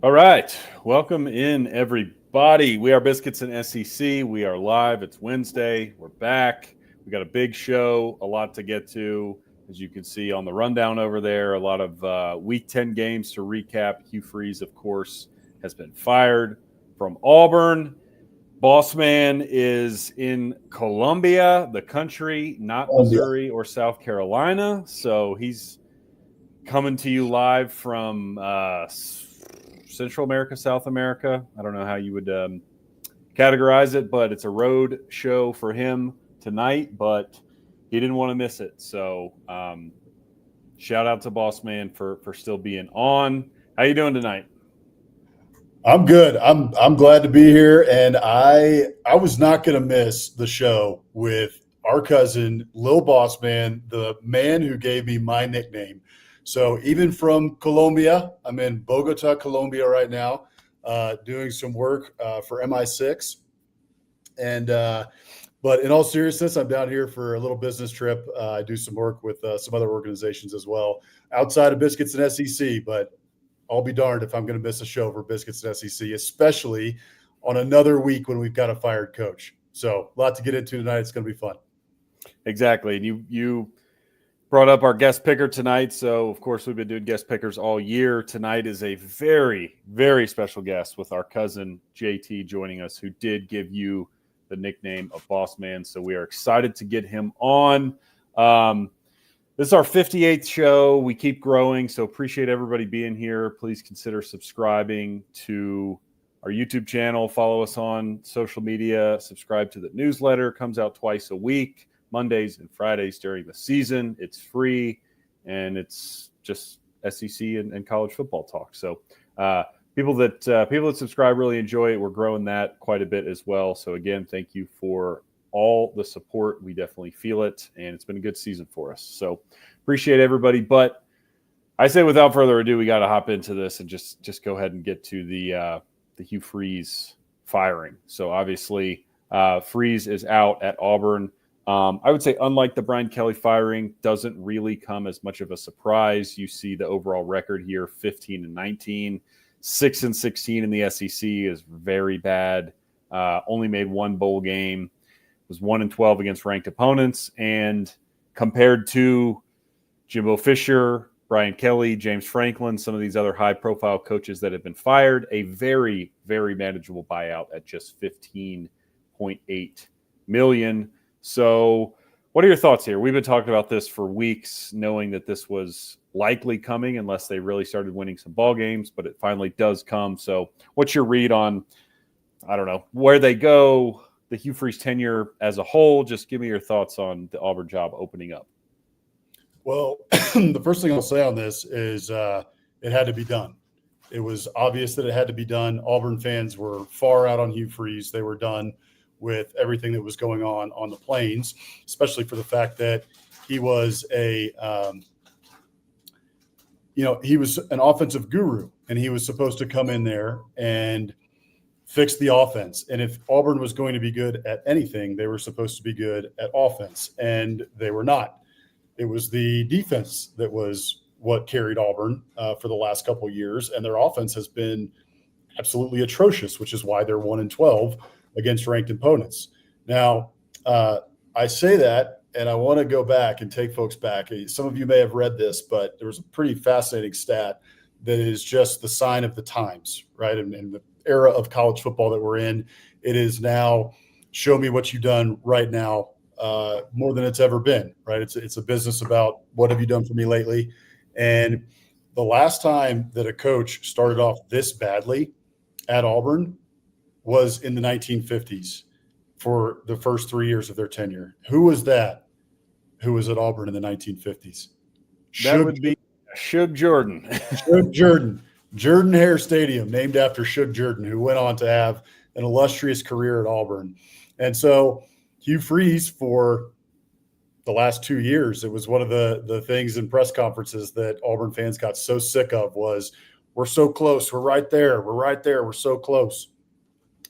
All right. Welcome in, everybody. We are Biscuits and SEC. We are live. It's Wednesday. We're back. We got a big show, a lot to get to. As you can see on the rundown over there, a lot of Week 10 games to recap. Hugh Freeze, of course, has been fired from Auburn. Bossman is in Colombia, the country, not Missouri or South Carolina. So he's coming to you live from Central America, South America. I don't know how you would categorize it, but it's a road show for him tonight, but he didn't want to miss it. So shout out to Bossman for still being on. How you doing tonight? I'm good. I'm glad to be here, and I was not going to miss the show with our cousin LIL BOSSMAN, the man who gave me my nickname. So even from Colombia, I'm in Bogota, Colombia right now, doing some work for MI6. And but in all seriousness, I'm down here for a little business trip. I do some work with some other organizations as well, outside of Biscuits and SEC. But I'll be darned if I'm going to miss a show for Biscuits and SEC, especially on another week when we've got a fired coach. So a lot to get into tonight. It's going to be fun. Exactly. And you brought up our guest picker tonight. So, of course, we've been doing guest pickers all year. Tonight is a very, very special guest with our cousin JT joining us, who did give you the nickname of Bossman. So we are excited to get him on. This is our 58th show. We keep growing, so appreciate everybody being here. Please consider subscribing to our YouTube channel. Follow us on social media. Subscribe to the newsletter. It comes out twice a week, Mondays and Fridays during the season. It's free, and it's just SEC and college football talk. So people that subscribe really enjoy it. We're growing that quite a bit as well. So again, thank you for all the support. We definitely feel it, and it's been a good season for us. So appreciate everybody. But I say without further ado, we got to hop into this and just go ahead and get to the Hugh Freeze firing. So obviously Freeze is out at Auburn. I would say, unlike the Brian Kelly firing, doesn't really come as much of a surprise. You see the overall record here, 15-19, 6-16 in the SEC is very bad. Only made one bowl game. Was 1-12 against ranked opponents, and compared to Jimbo Fisher, Brian Kelly, James Franklin, some of these other high-profile coaches that have been fired, a very, very manageable buyout at just $15.8 million. So what are your thoughts here? We've been talking about this for weeks, knowing that this was likely coming unless they really started winning some ball games, but it finally does come. So what's your read on, I don't know, where they go, the Hugh Freeze tenure as a whole? Just give me your thoughts on the Auburn job opening up. Well, the first thing I'll say on this is it had to be done. It was obvious that it had to be done. Auburn fans were far out on Hugh Freeze. They were done with everything that was going on the Plains, especially for the fact that he was he was an offensive guru, and he was supposed to come in there and fix the offense. And if Auburn was going to be good at anything, they were supposed to be good at offense, and they were not. It was the defense that was what carried Auburn for the last couple of years, and their offense has been absolutely atrocious, which is why they're 1-12 against ranked opponents. Now, I say that, and I want to go back and take folks back. Some of you may have read this, but there was a pretty fascinating stat that is just the sign of the times, right? And the era of college football that we're in, it is now show me what you've done right now, more than it's ever been, right? It's a business about what have you done for me lately. And the last time that a coach started off this badly at Auburn was in the 1950s for the first 3 years of their tenure. Who was that? Who was at Auburn in the 1950s? That would be Shug Jordan. Shug Jordan. Jordan-Hare Stadium, named after Shug Jordan, who went on to have an illustrious career at Auburn. And so Hugh Freeze, for the last 2 years, it was one of the things in press conferences that Auburn fans got so sick of was, we're so close, we're right there, we're so close.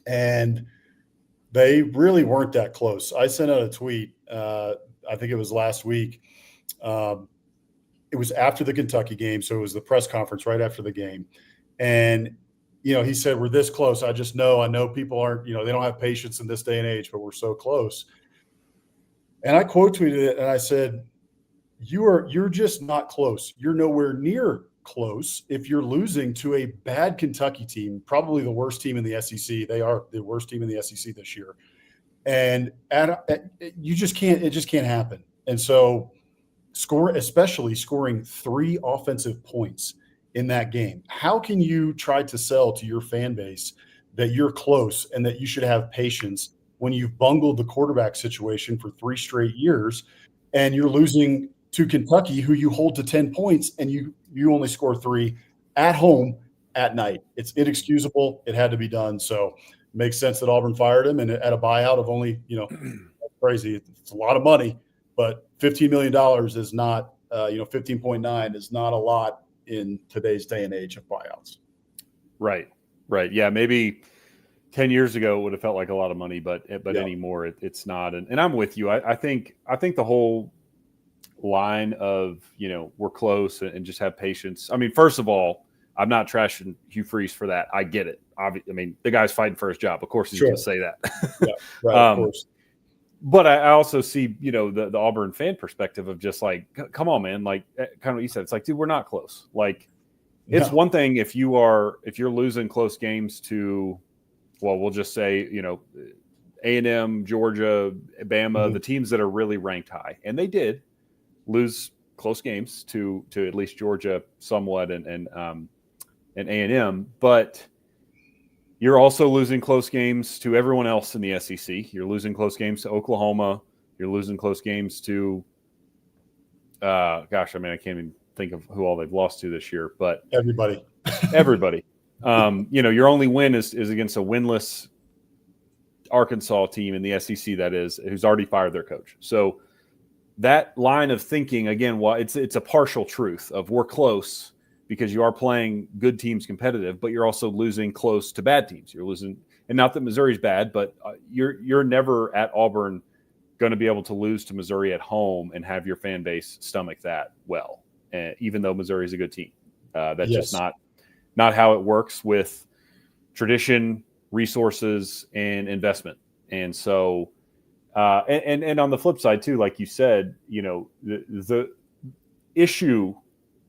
And they really weren't that close. I sent out a tweet, I think it was last week. It was after the Kentucky game, so it was the press conference right after the game. And he said, we're this close. I know people aren't, they don't have patience in this day and age, but we're so close. And I quote tweeted it and I said, you're just not close. You're nowhere near close if you're losing to a bad Kentucky team, probably the worst team in the SEC. They are the worst team in the SEC this year. And it just can't happen. And so especially scoring 3 offensive points in that game. How can you try to sell to your fan base that you're close and that you should have patience when you've bungled the quarterback situation for 3 straight years and you're losing to Kentucky, who you hold to 10 points, and you only score 3 at home at night? It's inexcusable. It had to be done. So it makes sense that Auburn fired him, and at a buyout of only, crazy. It's a lot of money, but $15 million is not, 15.9 is not a lot in today's day and age of buyouts. Right. Yeah, maybe 10 years ago it would have felt like a lot of money, but anymore it's not. And I'm with you. I think the whole line of, we're close and just have patience. I mean, first of all, I'm not trashing Hugh Freeze for that. I get it. I mean, the guy's fighting for his job. Of course he's going to say that. Yeah, right, of course. But I also see, the Auburn fan perspective of just like, come on, man. Like, kind of what you said. It's like, dude, we're not close. Like, it's one thing if you're losing close games to, well, we'll just say, A&M, Georgia, Bama, the teams that are really ranked high. And they did lose close games to at least Georgia somewhat and A&M. But you're also losing close games to everyone else in the SEC. You're losing close games to Oklahoma. You're losing close games to, I can't even think of who all they've lost to this year. But everybody. Your only win is against a winless Arkansas team in the SEC, that is, who's already fired their coach. So that line of thinking, again, it's a partial truth of we're close because you are playing good teams competitive, but you're also losing close to bad teams. You're losing, and not that Missouri's bad, but you're never at Auburn going to be able to lose to Missouri at home and have your fan base stomach that well, even though Missouri is a good team. That's just not how it works with tradition, resources, and investment. And so, and on the flip side too, like you said, the issue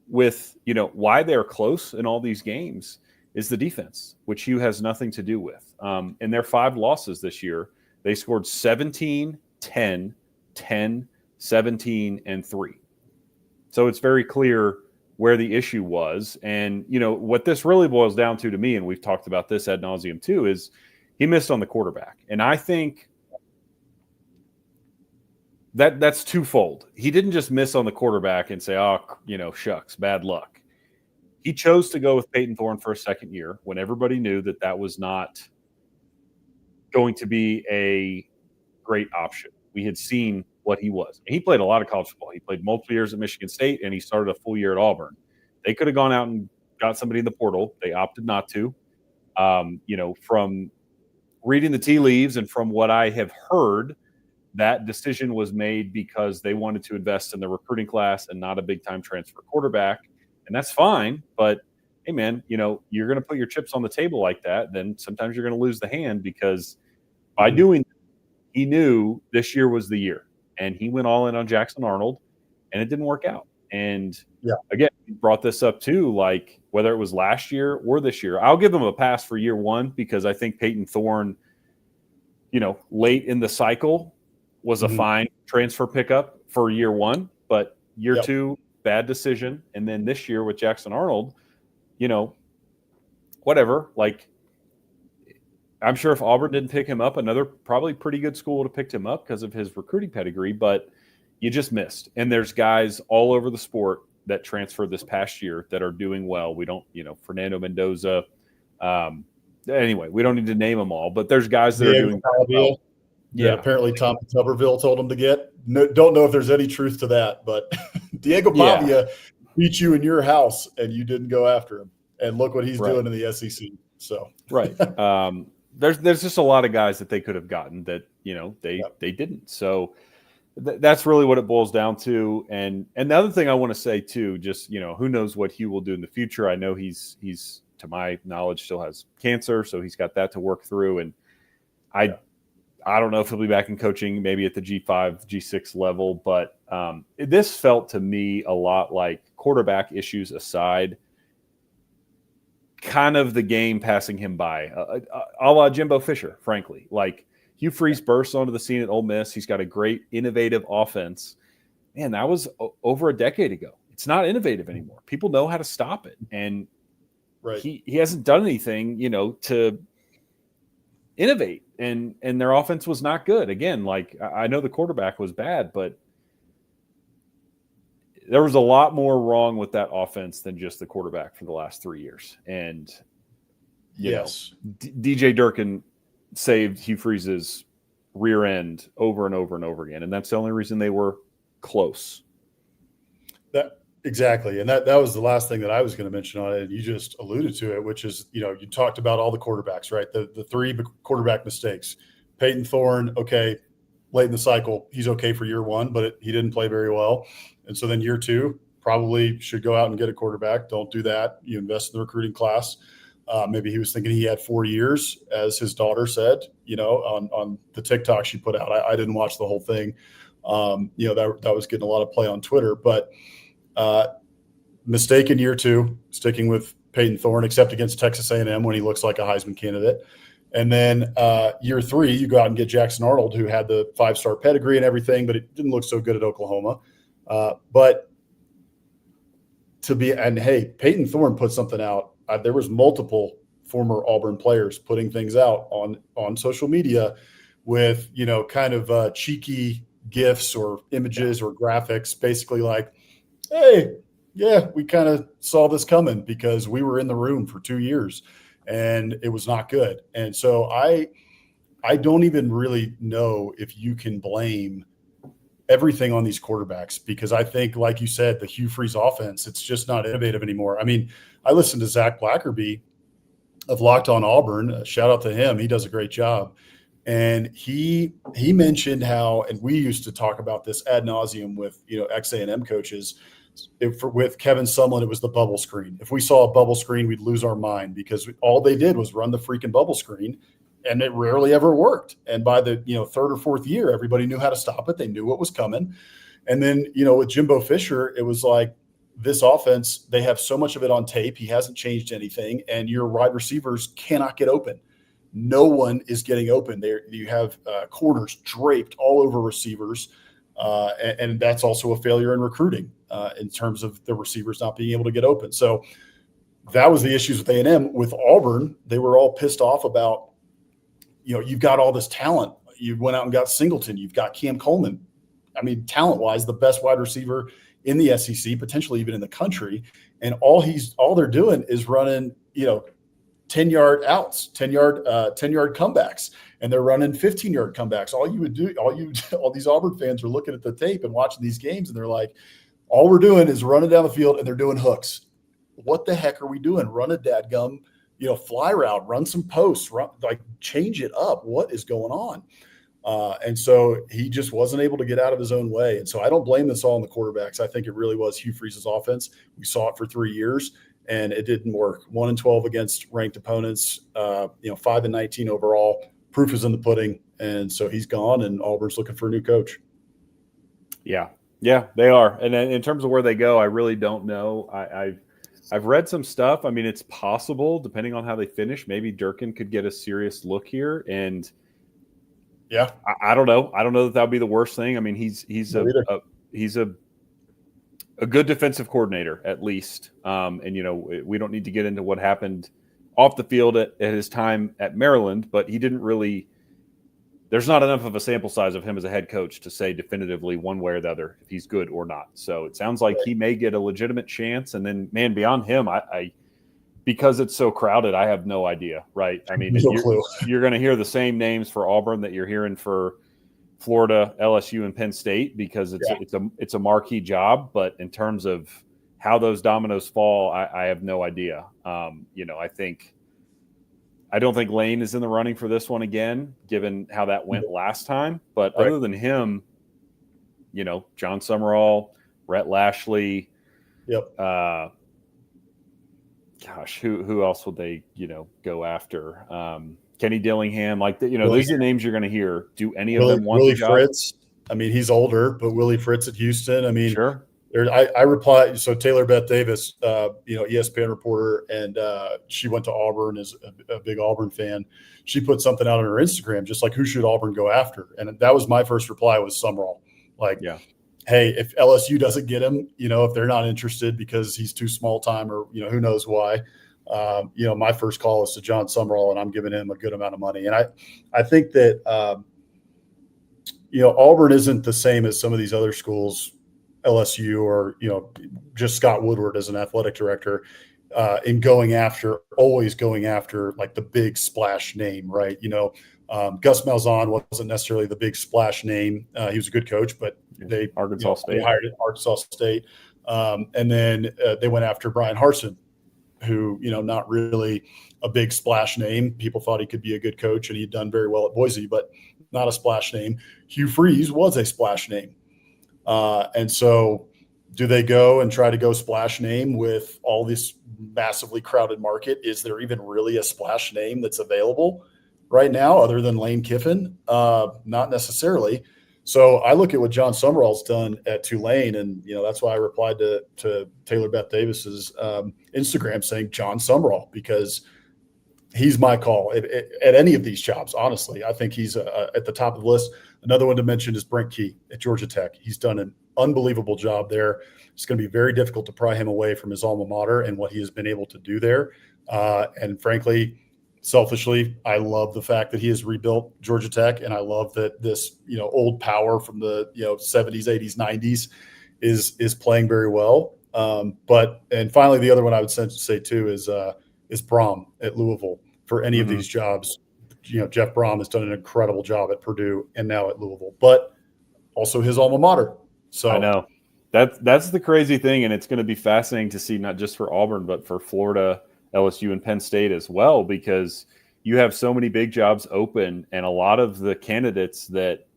with, why they're close in all these games is the defense, which Hugh has nothing to do with. In their 5 losses this year, they scored 17, 10, 10, 17, and 3. So it's very clear where the issue was. And, what this really boils down to me, and we've talked about this ad nauseum too, is he missed on the quarterback. And I think that's twofold. He didn't just miss on the quarterback and say, shucks, bad luck. He chose to go with Peyton Thorne for a second year when everybody knew that was not going to be a great option. We had seen what he was. And he played a lot of college football. He played multiple years at Michigan State, and he started a full year at Auburn. They could have gone out and got somebody in the portal. They opted not to. From reading the tea leaves and from what I have heard, that decision was made because they wanted to invest in the recruiting class and not a big-time transfer quarterback. And that's fine. But, hey, man, you're going to put your chips on the table like that, then sometimes you're going to lose the hand because by doing that, he knew this year was the year. And he went all in on Jackson Arnold, and it didn't work out. And, again, he brought this up too, like whether it was last year or this year. I'll give him a pass for year 1 because I think Peyton Thorne, late in the cycle was a fine transfer pickup for year 1. But year 2, bad decision. And then this year with Jackson Arnold, whatever. Like, I'm sure if Auburn didn't pick him up, another probably pretty good school would have picked him up because of his recruiting pedigree, but you just missed. And there's guys all over the sport that transferred this past year that are doing well. We don't, Fernando Mendoza. Anyway, we don't need to name them all, but there's guys that are doing well. Yeah, apparently Tom Tuberville told him to get. No, don't know if there's any truth to that, but Dieog Pavia beat you in your house and you didn't go after him. And look what he's doing in the SEC. So There's just a lot of guys that they could have gotten that, they didn't. So that's really what it boils down to. And the other thing I want to say too, just, who knows what Hugh will do in the future. I know he's to my knowledge, still has cancer, so he's got that to work through. And I don't know if he'll be back in coaching, maybe at the G5, G6 level, but this felt to me a lot like, quarterback issues aside, kind of the game passing him by, a la Jimbo Fisher, frankly. Like, Hugh Freeze bursts onto the scene at Ole Miss. He's got a great, innovative offense. Man, that was over a decade ago. It's not innovative anymore. People know how to stop it. And he hasn't done anything, to innovate. And their offense was not good. Again, like, I know the quarterback was bad, but there was a lot more wrong with that offense than just the quarterback for the last 3 years. And, DJ Durkin saved Hugh Freeze's rear end over and over and over again. And that's the only reason they were close. Exactly. And that was the last thing that I was going to mention on it. And you just alluded to it, which is, you talked about all the quarterbacks, right? The three quarterback mistakes. Peyton Thorne, okay, late in the cycle, he's okay for year one, but he didn't play very well. And so then year two, probably should go out and get a quarterback. Don't do that. You invest in the recruiting class. Maybe he was thinking he had 4 years, as his daughter said, on the TikTok she put out. I didn't watch the whole thing. That was getting a lot of play on Twitter, but mistake in year two, sticking with Peyton Thorne, except against Texas A&M when he looks like a Heisman candidate. And then year three, you go out and get Jackson Arnold, who had the 5-star pedigree and everything, but it didn't look so good at Oklahoma. But hey, Peyton Thorne put something out. There was multiple former Auburn players putting things out on social media with, kind of cheeky GIFs or images or graphics, basically like, hey, yeah, we kind of saw this coming because we were in the room for 2 years and it was not good. And so I don't even really know if you can blame everything on these quarterbacks, because I think, like you said, the Hugh Freeze offense, it's just not innovative anymore. I mean, I listened to Zach Blackerby of Locked On Auburn. Shout out to him. He does a great job. And he mentioned how, and we used to talk about this ad nauseum with, ex-A&M coaches. With Kevin Sumlin, it was the bubble screen. If we saw a bubble screen, we'd lose our mind because all they did was run the freaking bubble screen, and it rarely ever worked. And by the third or fourth year, everybody knew how to stop it. They knew what was coming. And then with Jimbo Fisher, it was like, this offense, they have so much of it on tape. He hasn't changed anything, and your wide receivers cannot get open. No one is getting open. There, you have corners draped all over receivers, and that's also a failure in recruiting in terms of the receivers not being able to get open. So that was the issues with A&M. With Auburn, they were all pissed off about, you've got all this talent. You went out and got Singleton. You've got Cam Coleman. I mean, talent-wise, the best wide receiver in the SEC, potentially even in the country. And all they're doing is running, 10-yard outs, 10-yard comebacks, and they're running 15-yard comebacks. All these Auburn fans are looking at the tape and watching these games, and they're like, all we're doing is running down the field, and they're doing hooks. What the heck are we doing? Run a dadgum, fly route, run some posts, change it up. What is going on? And so he just wasn't able to get out of his own way. And so I don't blame this all on the quarterbacks. I think it really was Hugh Freeze's offense. We saw it for 3 years, and it didn't work. 1-12 against ranked opponents, 5-19 overall. Proof is in the pudding. And so he's gone, and Auburn's looking for a new coach. Yeah, they are. And in terms of where they go, I really don't know. I've read some stuff. I mean, it's possible, depending on how they finish, maybe Durkin could get a serious look here. And yeah, I don't know. I don't know that would be the worst thing. I mean, he's a good defensive coordinator, at least. And we don't need to get into what happened off the field at his time at Maryland, but he didn't really. There's not enough of a sample size of him as a head coach to say definitively one way or the other if he's good or not. So it sounds like he may get a legitimate chance. And then, man, beyond him, I because it's so crowded, I have no idea, right? I mean, you're going to hear the same names for Auburn that you're hearing for Florida, LSU, and Penn State because it's a marquee job. But in terms of how those dominoes fall, I have no idea. I don't think Lane is in the running for this one again, given how that went last time. But other than him, John Summerall, Rhett Lashley, gosh, who else would they, go after? Kenny Dillingham, Willie, these are the names you're going to hear. Do any of them want Willie the job? Fritz. I mean, he's older, but Willie Fritz at Houston. I mean, Sure. I replied. So Taylor Beth Davis, ESPN reporter, and she went to Auburn, is a big Auburn fan. She put something out on her Instagram, just like, who should Auburn go after? And that was my first reply, was Sumrall. Like, Yeah. Hey, if LSU doesn't get him, if they're not interested because he's too small time, or who knows why, my first call is to John Sumrall, and I'm giving him a good amount of money. And I think that Auburn isn't the same as some of these other schools, LSU, or just Scott Woodward as an athletic director, in always going after like the big splash name, right? Gus Malzahn wasn't necessarily the big splash name. He was a good coach, but they Arkansas State. They hired at Arkansas State, and then they went after Brian Harsin, who not really a big splash name. People thought he could be a good coach, and he'd done very well at Boise, but not a splash name. Hugh Freeze was a splash name, and so do they go and try to go splash name with all this massively crowded market? Is there even really a splash name that's available right now other than Lane Kiffin? Not necessarily. So I look at what John Sumrall's done at Tulane, and that's why I replied to Taylor Beth Davis's Instagram saying John Sumrall, because he's my call at any of these jobs. Honestly, I think he's at the top of the list. Another one to mention is Brent Key at Georgia Tech. He's done an unbelievable job there. It's going to be very difficult to pry him away from his alma mater and what he has been able to do there. And frankly, selfishly, I love the fact that he has rebuilt Georgia Tech, and I love that this old power from the 70s, 80s, 90s is playing very well. And finally, the other one I would say too is Brom at Louisville for any of these jobs. Jeff Brom has done an incredible job at Purdue and now at Louisville, but also his alma mater. So I know that's the crazy thing, and it's going to be fascinating to see, not just for Auburn but for Florida, LSU, and Penn State as well, because you have so many big jobs open, and a lot of the candidates that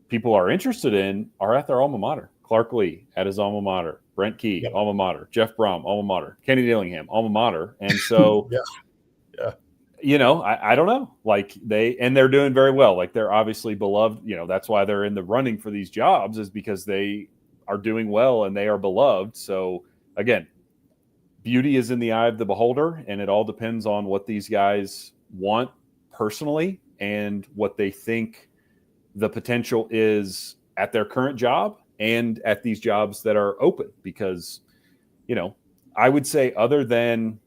people are interested in are at their alma mater. Clark Lee at his alma mater, Brent Key, alma mater, Jeff Brom, alma mater, Kenny Dillingham, alma mater. And so, I don't know. Like they're doing very well. Like they're obviously beloved. That's why they're in the running for these jobs, is because they are doing well and they are beloved. So again, beauty is in the eye of the beholder, and it all depends on what these guys want personally and what they think the potential is at their current job and at these jobs that are open. Because, I would say other than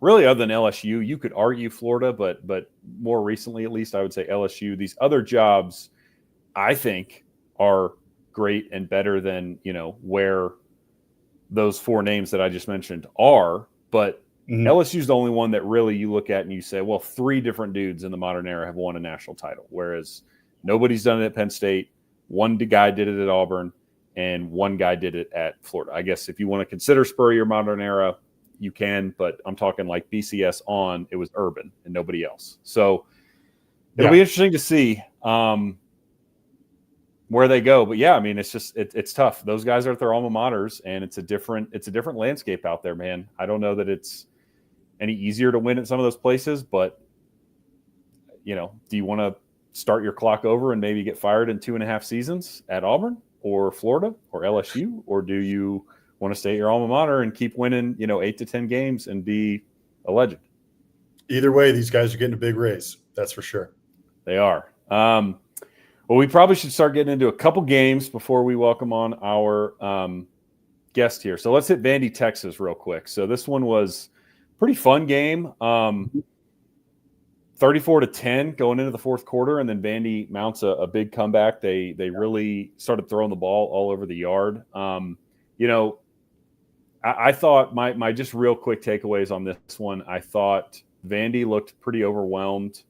LSU, you could argue Florida, but more recently, at least, I would say LSU. These other jobs, I think, are great and better than, where those four names that I just mentioned are. But LSU is the only one that really you look at and you say, well, three different dudes in the modern era have won a national title, whereas nobody's done it at Penn State. One guy did it at Auburn, and one guy did it at Florida. I guess if you want to consider Spurrier modern era, you can, but I'm talking like BCS on, it was Urban and nobody else. So it'll be interesting to see where they go. But yeah, I mean, it's tough. Those guys are at their alma maters, and it's a different landscape out there, man. I don't know that it's any easier to win at some of those places, but do you want to start your clock over and maybe get fired in 2.5 seasons at Auburn or Florida or LSU? Or do you want to stay at your alma mater and keep winning, 8 to 10 games and be a legend? Either way, these guys are getting a big raise. That's for sure. They are. Well, we probably should start getting into a couple games before we welcome on our guest here. So let's hit Vandy, Texas real quick. So this one was a pretty fun game. 34-10 going into the fourth quarter, and then Vandy mounts a big comeback. They really started throwing the ball all over the yard. I thought my just real quick takeaways on this one, I thought Vandy looked pretty overwhelmed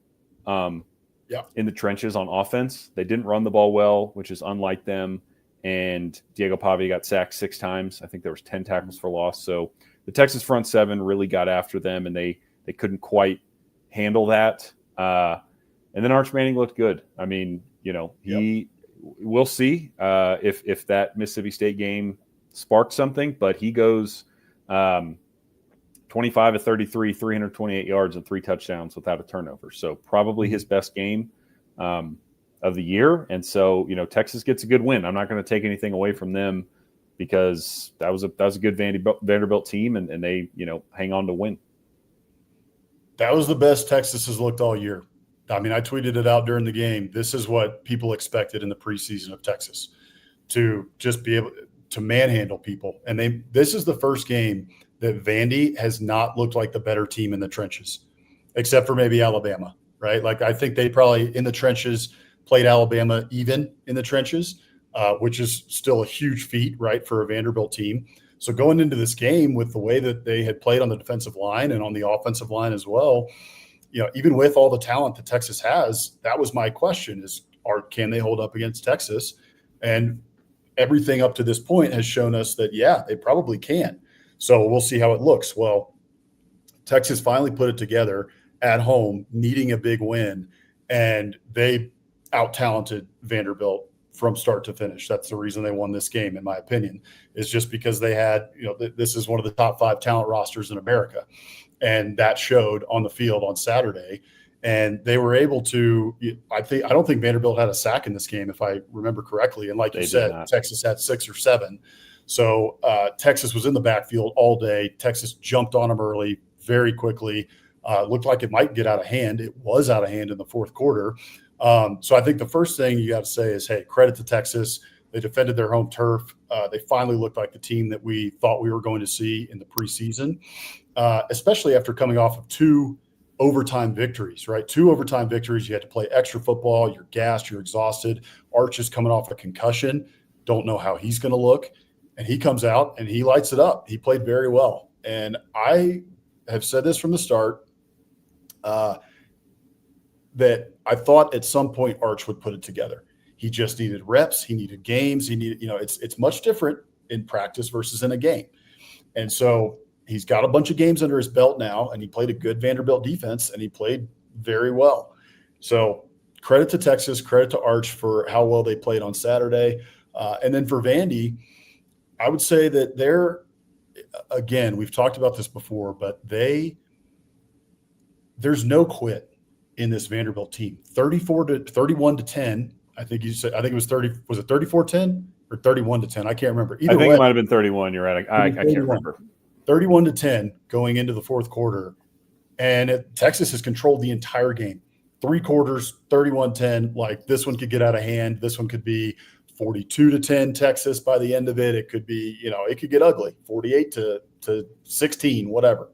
in the trenches on offense. They didn't run the ball well, which is unlike them. And Dieog Pavia got sacked 6 times. I think there was 10 tackles for loss. So the Texas front seven really got after them, and they couldn't quite handle that. And then Arch Manning looked good. I mean, we'll see if that Mississippi State game sparked something, but he goes 25 of 33, 328 yards and 3 touchdowns without a turnover. So probably his best game of the year. And so, Texas gets a good win. I'm not going to take anything away from them because that was a good Vanderbilt team, and they, hang on to win. That was the best Texas has looked all year. I mean, I tweeted it out during the game. This is what people expected in the preseason of Texas, to just be able to manhandle people. And this is the first game that Vandy has not looked like the better team in the trenches, except for maybe Alabama, right? Like, I think they probably in the trenches played Alabama even in the trenches, which is still a huge feat, right, for a Vanderbilt team. So going into this game with the way that they had played on the defensive line and on the offensive line as well, even with all the talent that Texas has, that was my question is, can they hold up against Texas? And everything up to this point has shown us that, yeah, they probably can. So we'll see how it looks. Well, Texas finally put it together at home, needing a big win, and they out-talented Vanderbilt from start to finish. That's the reason they won this game, in my opinion, is just because they had, this is one of the top 5 talent rosters in America. And that showed on the field on Saturday. And they were able to, I don't think Vanderbilt had a sack in this game, if I remember correctly. And like you said, Texas had 6 or 7. So Texas was in the backfield all day. Texas jumped on them early, very quickly. Looked like it might get out of hand. It was out of hand in the fourth quarter. So I think the first thing you got to say is, hey, credit to Texas. They defended their home turf. They finally looked like the team that we thought we were going to see in the preseason, especially after coming off of 2 overtime victories, right? 2 overtime victories. You had to play extra football. You're gassed. You're exhausted. Arch is coming off a concussion. Don't know how he's going to look. And he comes out and he lights it up. He played very well. And I have said this from the start, that I thought at some point Arch would put it together. He just needed reps. He needed games. He needed, it's much different in practice versus in a game. And so he's got a bunch of games under his belt now, and he played a good Vanderbilt defense, and he played very well. So credit to Texas, credit to Arch for how well they played on Saturday. And then for Vandy, I would say that again, we've talked about this before, but there's no quit in this Vanderbilt team. 31-10. I think you said, it was 30. Was it 34-10 or 31-10? I can't remember. Either way, it might have been 31. You're right. I can't remember. 31-10 going into the fourth quarter. And Texas has controlled the entire game. 3 quarters, 31-10. Like, this one could get out of hand. This one could be 42-10 Texas by the end of it. It could be, it could get ugly. 48-16, whatever.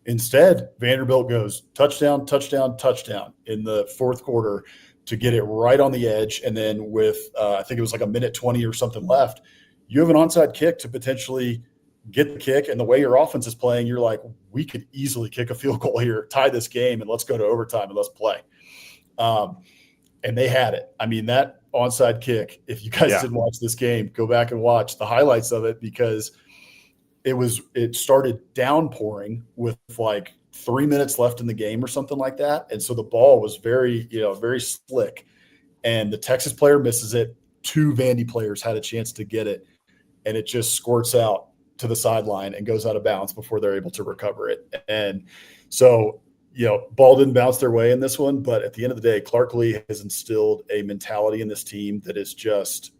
Instead, Vanderbilt goes touchdown, touchdown, touchdown in the fourth quarter to get it right on the edge. And then with, I think it was like a minute 20 or something left, you have an onside kick to potentially get the kick. And the way your offense is playing, you're like, we could easily kick a field goal here, tie this game, and let's go to overtime and let's play. And they had it. I mean, that onside kick, if you guys didn't watch this game, go back and watch the highlights of it, because it started downpouring with like 3 minutes left in the game or something like that. And so the ball was very slick, and the Texas player misses it. 2 Vandy players had a chance to get it, and it just squirts out to the sideline and goes out of bounds before they're able to recover it. And so, ball didn't bounce their way in this one, but at the end of the day, Clark Lee has instilled a mentality in this team that is just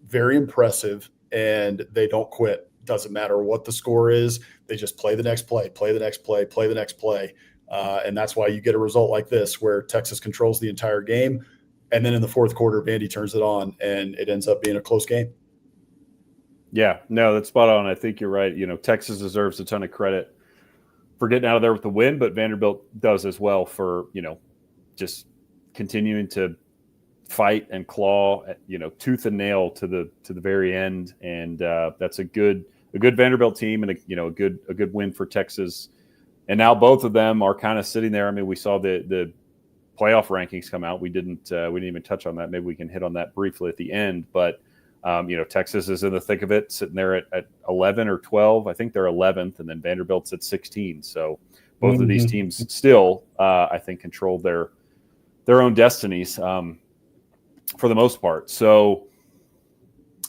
very impressive, and they don't quit. Doesn't matter what the score is. They just play the next play, play the next play, play the next play. And that's why you get a result like this, where Texas controls the entire game. And then in the fourth quarter, Vandy turns it on, and it ends up being a close game. Yeah, no, that's spot on. I think you're right. Texas deserves a ton of credit for getting out of there with the win, but Vanderbilt does as well for, just continuing to fight and claw, tooth and nail to the very end. And that's a good Vanderbilt team, and a good win for Texas. And now both of them are kind of sitting there. I mean, we saw the playoff rankings come out. We didn't even touch on that. Maybe we can hit on that briefly at the end, but Texas is in the thick of it, sitting there at 11 or 12. I think they're 11th, and then Vanderbilt's at 16. So both of these teams still, I think, control their own destinies for the most part. So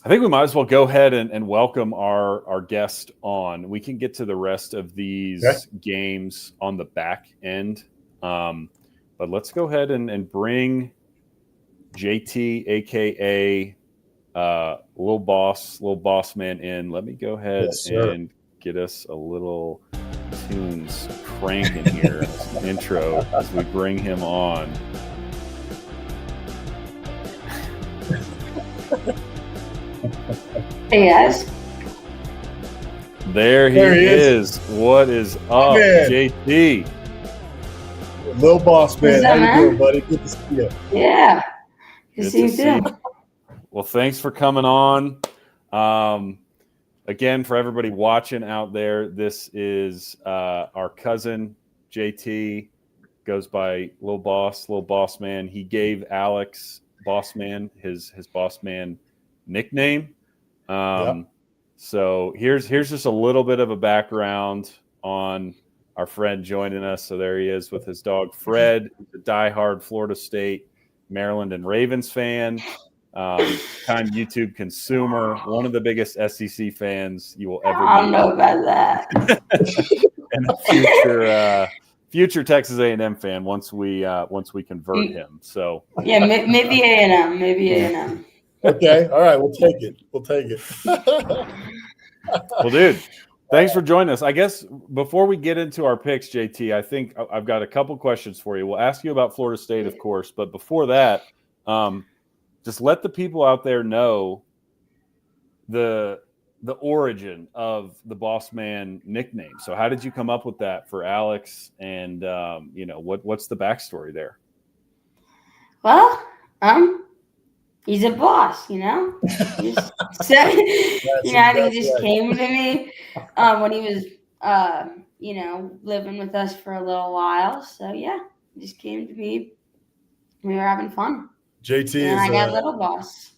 I think we might as well go ahead and welcome our guest on. We can get to the rest of these games on the back end. But let's go ahead and bring JT, a.k.a. Lil Boss Man in. Let me go ahead and get us a little tunes cranking here as an intro as we bring him on. Hey guys. There he is. What is up, JT? Lil Boss Man. How you doing, buddy? Good to see you. Yeah. Good to see you too. Well, thanks for coming on. Again, for everybody watching out there, this is our cousin, JT, goes by Lil Boss Man. He gave Alex Boss Man his Boss Man nickname. So here's just a little bit of a background on our friend joining us. So there he is with his dog Fred, the diehard Florida State, Maryland, and Ravens fan. Kind YouTube consumer, one of the biggest SEC fans you will ever meet. I don't know about that. And a future Texas A&M fan once we convert him. So yeah, maybe A&M. Okay, all right, we'll take it. Well, dude, thanks for joining us. I guess before we get into our picks, JT, I think I've got a couple questions for you. We'll ask you about Florida State, of course, but before that, just let the people out there know the origin of the Boss Man nickname. So how did you come up with that for Alex? And what's the backstory there? Well, he's a boss, I think it just came to me when he was living with us for a little while. So yeah, it just came to me. We were having fun. JT and I got Little Boss.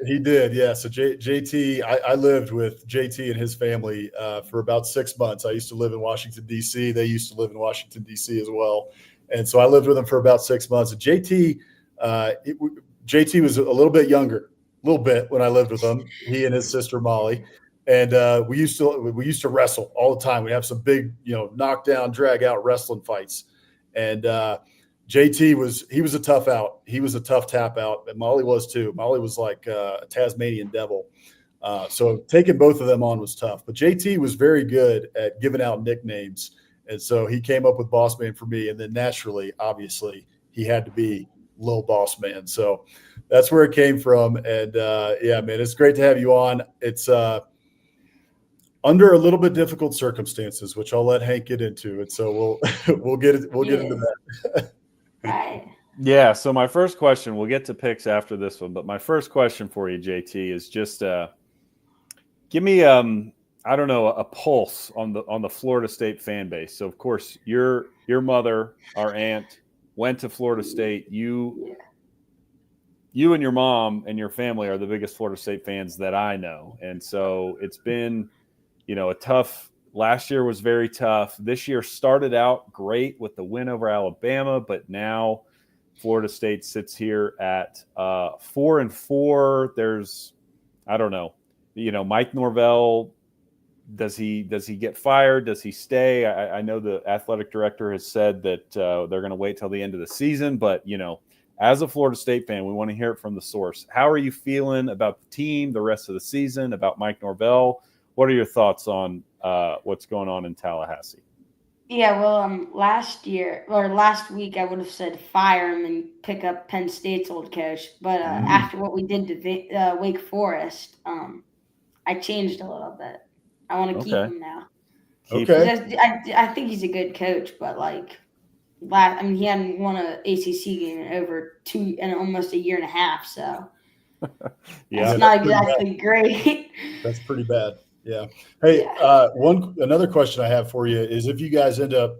He did, yeah. So JT, I lived with JT and his family for about 6 months. I used to live in Washington, D.C. They used to live in Washington, D.C. as well. And so I lived with them for about 6 months. And JT was a little bit when I lived with him, he and his sister Molly. And we used to wrestle all the time. We have some big, knockdown, drag out wrestling fights. And JT was a tough out. He was a tough tap out, and Molly was too. Molly was like a Tasmanian devil. So taking both of them on was tough. But JT was very good at giving out nicknames. And so he came up with Boss Man for me. And then naturally, obviously, he had to be Lil Boss Man. So that's where it came from. And yeah, man, it's great to have you on. It's under a little bit difficult circumstances, which I'll let Hank get into. And so we'll get into that. Right. Yeah. So my first question, we'll get to picks after this one, but my first question for you, JT, is just give me a pulse on the Florida State fan base. So of course your mother, our aunt, went to Florida State. You and your mom and your family are the biggest Florida State fans that I know. And so it's been, a tough. Last year was very tough. This year started out great with the win over Alabama, but now Florida State sits here at 4-4. There's, I don't know, Mike Norvell. Does he get fired? Does he stay? I know the athletic director has said that they're going to wait till the end of the season, but as a Florida State fan, we want to hear it from the source. How are you feeling about the team, the rest of the season, about Mike Norvell? What are your thoughts on what's going on in Tallahassee? Yeah, well, last week I would have said fire him and pick up Penn State's old coach. But after what we did to Wake Forest, I changed a little bit. I want to keep him now. Okay. I think he's a good coach, but he hadn't won an ACC game in almost a year and a half, so it's not exactly great. That's pretty bad. Yeah. Hey, another question I have for you is if you guys end up,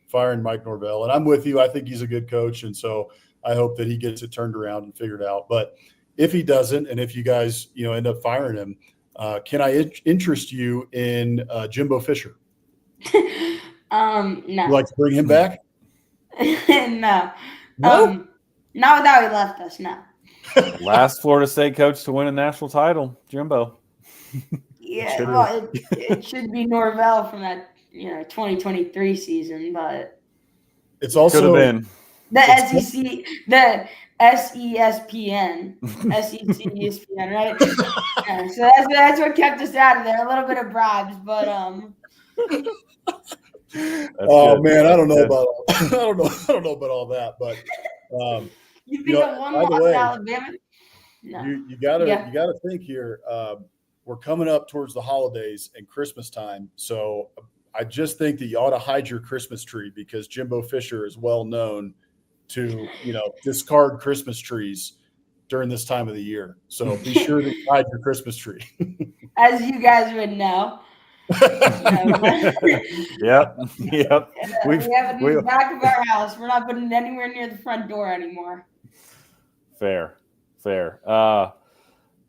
firing Mike Norvell, and I'm with you, I think he's a good coach, and so I hope that he gets it turned around and figured out. But if he doesn't, and if you guys, end up firing him, can I interest you in Jimbo Fisher? No. Would you like to bring him back? No. Not without he left us. No. Last Florida State coach to win a national title, Jimbo. Yeah, well, it should be Norvell from that 2023 season, but It's Could also have been. the SEC, the SESPN, SEC, right? Yeah, so that's what kept us out of there. A little bit of bribes, but oh good. man, I don't know Good. about I don't know about all that, but you think of one by the loss way, to Alabama? No. you gotta think here. We're coming up towards the holidays and Christmas time, so I just think that you ought to hide your Christmas tree because Jimbo Fisher is well known to discard Christmas trees during this time of the year. So be sure to hide your Christmas tree. As you guys would know. Yep. We have it in the back of our house. We're not putting it anywhere near the front door anymore. Fair.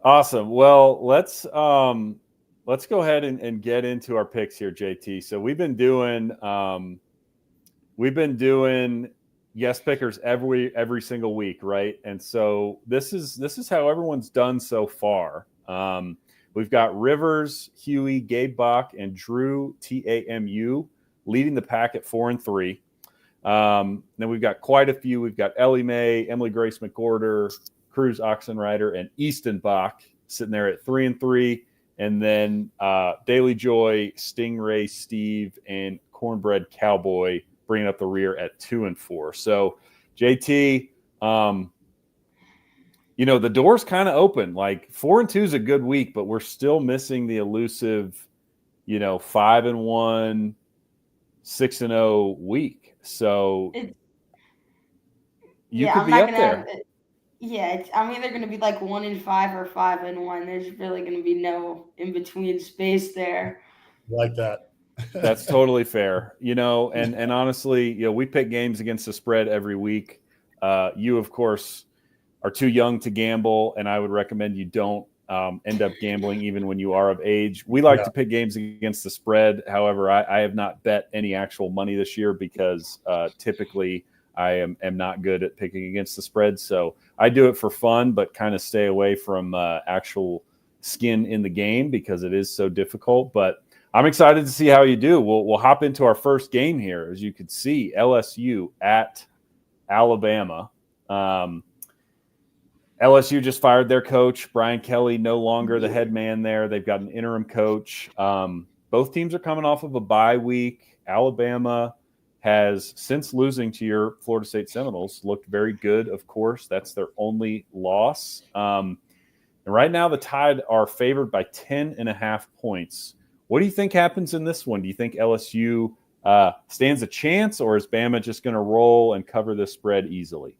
Awesome. Well, let's go ahead and get into our picks here, JT. So we've been doing guest pickers every single week, right? And so this is how everyone's done so far. We've got Rivers, Huey, Gabe Bach, and Drew TAMU leading the pack at 4-3. Then we've got quite a few. We've got Ellie Mae, Emily Grace McGorder, Cruz Oxenrider, and Easton Bach sitting there at 3-3. And then Daily Joy, Stingray Steve, and Cornbread Cowboy bringing up the rear at 2-4. So, JT, the door's kind of open. Like 4-2 is a good week, but we're still missing the elusive, 5-1, 6-0 week. So you could be up there. I'm either going to be like 1-5 or 5-1. There's really going to be no in between space there. Like that. That's totally fair. And honestly, we pick games against the spread every week. You, of course, are too young to gamble, and I would recommend you don't end up gambling even when you are of age. We like to pick games against the spread. However, I have not bet any actual money this year because typically I am not good at picking against the spread. So I do it for fun, but kind of stay away from actual skin in the game because it is so difficult. But I'm excited to see how you do. We'll hop into our first game here. As you can see, LSU at Alabama. LSU just fired their coach, Brian Kelly, no longer the head man there. They've got an interim coach. Both teams are coming off of a bye week. Alabama has, since losing to your Florida State Seminoles, looked very good, of course. That's their only loss. And right now the Tide are favored by 10.5 points. What do you think happens in this one? Do you think LSU stands a chance, or is Bama just going to roll and cover this spread easily?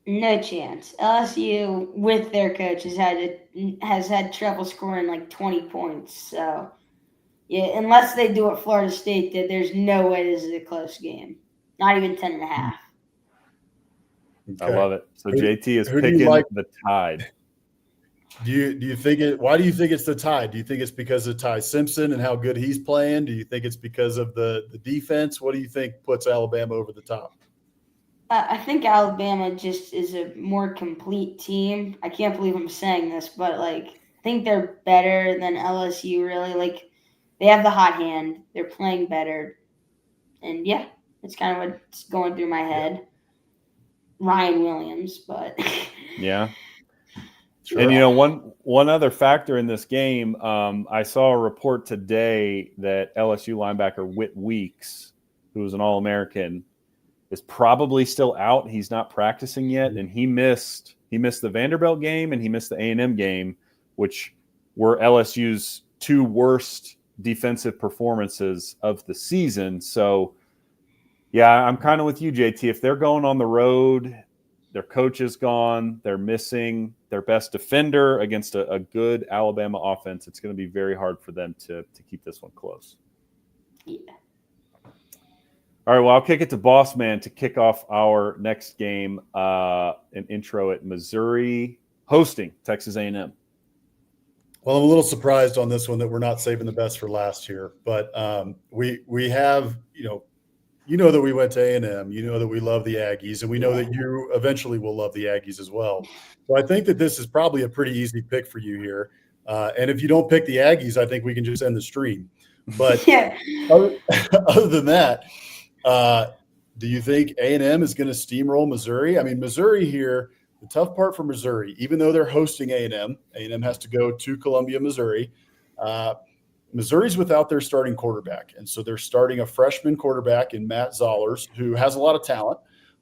No chance. LSU, with their coach, has had trouble scoring like 20 points. So, yeah, unless they do what Florida State did, there's no way this is a close game. Not even 10.5. Okay. I love it. So JT is picking the Tide. Do you think it? Why do you think it's the Tide? Do you think it's because of Ty Simpson and how good he's playing? Do you think it's because of the defense? What do you think puts Alabama over the top? I think Alabama just is a more complete team. I can't believe I'm saying this, but I think they're better than LSU. Really, they have the hot hand. They're playing better, and yeah, it's kind of what's going through my head. Ryan Williams, but yeah. Sure. And one other factor in this game, I saw a report today that LSU linebacker Whit Weeks, who was an All-American, is probably still out. He's not practicing yet, and he missed the Vanderbilt game and he missed the A&M game, which were LSU's two worst defensive performances of the season. So, yeah, I'm kind of with you, JT. If they're going on the road, their coach is gone, they're missing their best defender against a good Alabama offense, it's going to be very hard for them to keep this one close. Yeah. All right, well, I'll kick it to Bossman to kick off our next game, an intro at Missouri hosting Texas A&M. Well, I'm a little surprised on this one that we're not saving the best for last year, but we have, you know that we went to A&M. You know that we love the Aggies, and we know that you eventually will love the Aggies as well. So I think that this is probably a pretty easy pick for you here. And if you don't pick the Aggies, I think we can just end the stream. But other than that, do you think A&M is going to steamroll Missouri? I mean, Missouri here, the tough part for Missouri, even though they're hosting A&M has to go to Columbia, Missouri. Missouri's without their starting quarterback, and so they're starting a freshman quarterback in Matt Zollers, who has a lot of talent,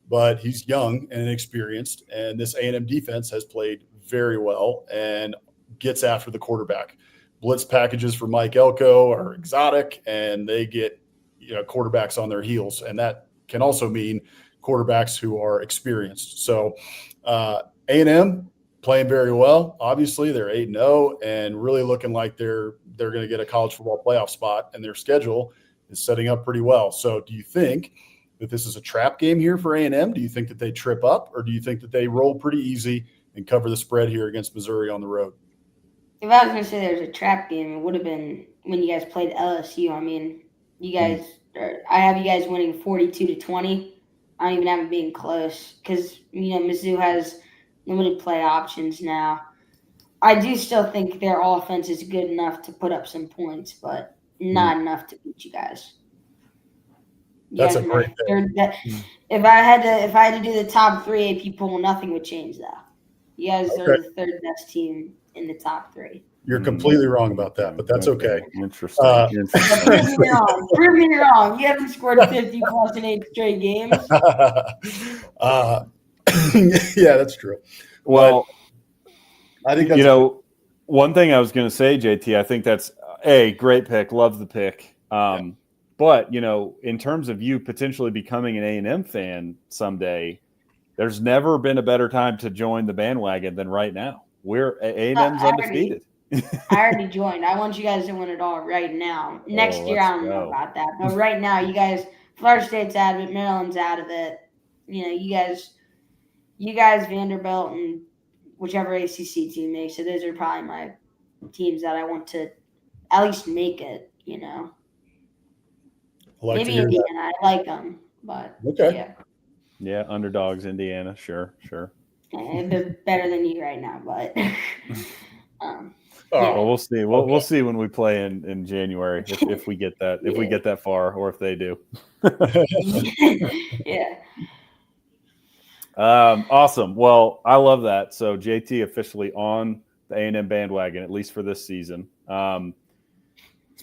but he's young and inexperienced, and this A&M defense has played very well and gets after the quarterback. Blitz packages for Mike Elko are exotic, and they get quarterbacks on their heels, and that can also mean quarterbacks who are experienced. So A&M playing very well. Obviously, they're 8-0 and really looking like they're going to get a college football playoff spot, and their schedule is setting up pretty well. So do you think that this is a trap game here for A&M? Do you think that they trip up, or do you think that they roll pretty easy and cover the spread here against Missouri on the road? If I was going to say there's a trap game, it would have been when you guys played LSU. I mean, you guys I have you guys winning 42-20. I don't even have it being close because, Mizzou has limited play options now. I do still think their offense is good enough to put up some points, but not enough to beat you guys. That's a great thing. If I had to do the top 3 AP poll, nothing would change that. You guys are the third best team in the top 3. You're completely wrong about that, but that's okay. Interesting. Prove me wrong. You haven't scored 50 plus in 8 straight games. Yeah, that's true. Well, I think that's one thing I was going to say, JT, I think that's a great pick. Love the pick. But, in terms of you potentially becoming an A&M fan someday, there's never been a better time to join the bandwagon than right now. A&M's undefeated. I already joined. I want you guys to win it all right now. Next year, I don't know about that. But right now, you guys, Florida State's out of it. Maryland's out of it. You guys, Vanderbilt, and whichever ACC team makes it. Those are probably my teams that I want to at least make it, Maybe Indiana. I like them, but okay. Yeah, underdogs, Indiana. Sure. And they're better than you right now, but well, we'll see. We'll see when we play in January if we get that we get that far, or if they do. Yeah. Awesome. Well, I love that. So JT officially on the A&M bandwagon, at least for this season.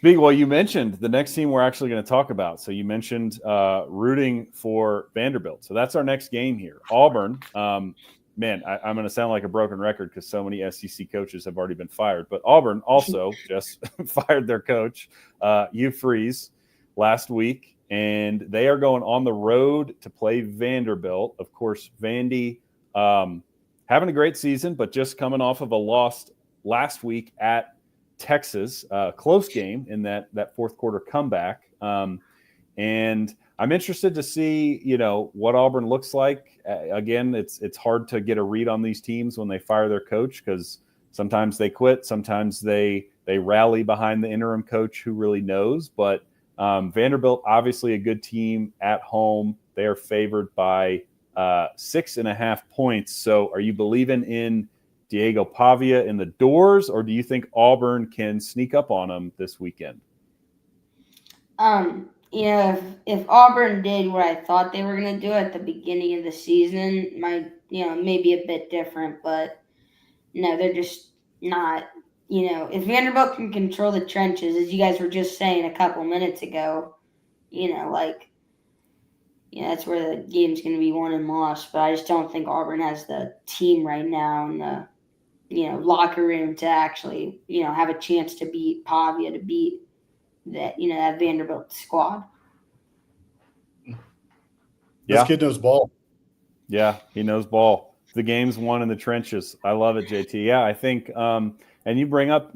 You mentioned the next team we're actually going to talk about. So you mentioned rooting for Vanderbilt. So that's our next game here. Auburn. Man, I'm going to sound like a broken record because so many SEC coaches have already been fired. But Auburn also just fired their coach, Hugh Freeze, last week. And they are going on the road to play Vanderbilt. Of course, Vandy having a great season, but just coming off of a loss last week at Texas, close game in that fourth quarter comeback. And I'm interested to see, what Auburn looks like. Again, it's hard to get a read on these teams when they fire their coach because sometimes they quit, sometimes they rally behind the interim coach who really knows. But Vanderbilt, obviously a good team at home. They are favored by 6.5 points. So are you believing in Dieog Pavia in the doors, or do you think Auburn can sneak up on them this weekend? If Auburn did what I thought they were going to do at the beginning of the season, maybe a bit different, but no, they're just not. If Vanderbilt can control the trenches, as you guys were just saying a couple minutes ago, that's where the game's going to be won and lost. But I just don't think Auburn has the team right now and the locker room to actually have a chance to beat Pavia, to beat that that Vanderbilt squad. This kid knows ball. Yeah, he knows ball. The game's won in the trenches. I love it, JT. Yeah, I think and you bring up,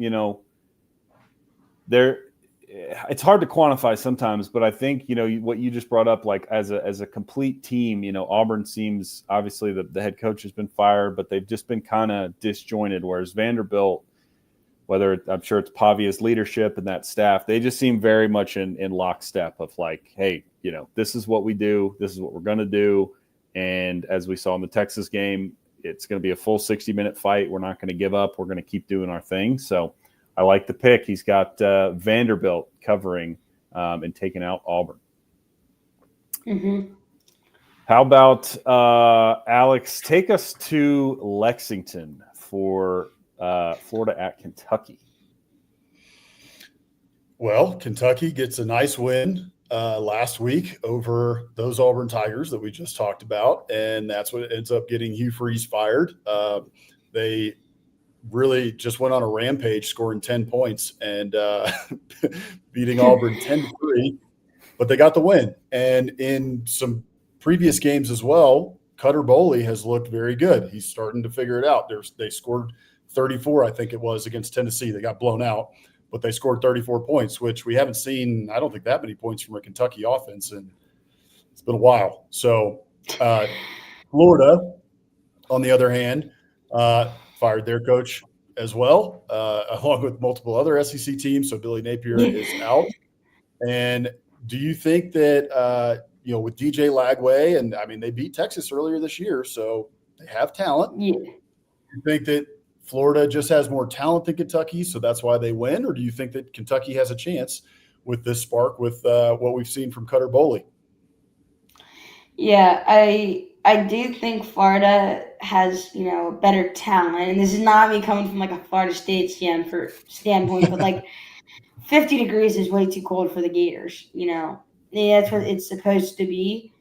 it's hard to quantify sometimes, but I think, what you just brought up, like as a complete team, Auburn seems, obviously the head coach has been fired, but they've just been kind of disjointed, whereas Vanderbilt, I'm sure it's Pavia's leadership and that staff, they just seem very much in lockstep of like, hey, this is what we do. This is what we're going to do. And as we saw in the Texas game, it's going to be a full 60-minute fight. We're not going to give up. We're going to keep doing our thing. So I like the pick. He's got Vanderbilt covering and taking out Auburn. Mm-hmm. How about Alex? Take us to Lexington for Florida at Kentucky. Well, Kentucky gets a nice win last week over those Auburn Tigers that we just talked about, and that's what ends up getting Hugh Freeze fired. They really just went on a rampage, scoring 10 points and beating Auburn 10-3, but they got the win. And in some previous games as well, Cutter Boley has looked very good. He's starting to figure it out. They scored 34, I think it was, against Tennessee. They got blown out, but they scored 34 points, which we haven't seen, I don't think, that many points from a Kentucky offense, and it's been a while. So Florida, on the other hand, fired their coach as well, along with multiple other SEC teams. So Billy Napier is out. And do you think that, with DJ Lagway, and I mean, they beat Texas earlier this year, so they have talent. Yeah. You think that Florida just has more talent than Kentucky, so that's why they win? Or do you think that Kentucky has a chance with this spark with what we've seen from Cutter Boley? Yeah, I do think Florida has, better talent. And this is not me coming from like a Florida State standpoint, but like 50 degrees is way too cold for the Gators, Yeah, that's what it's supposed to be.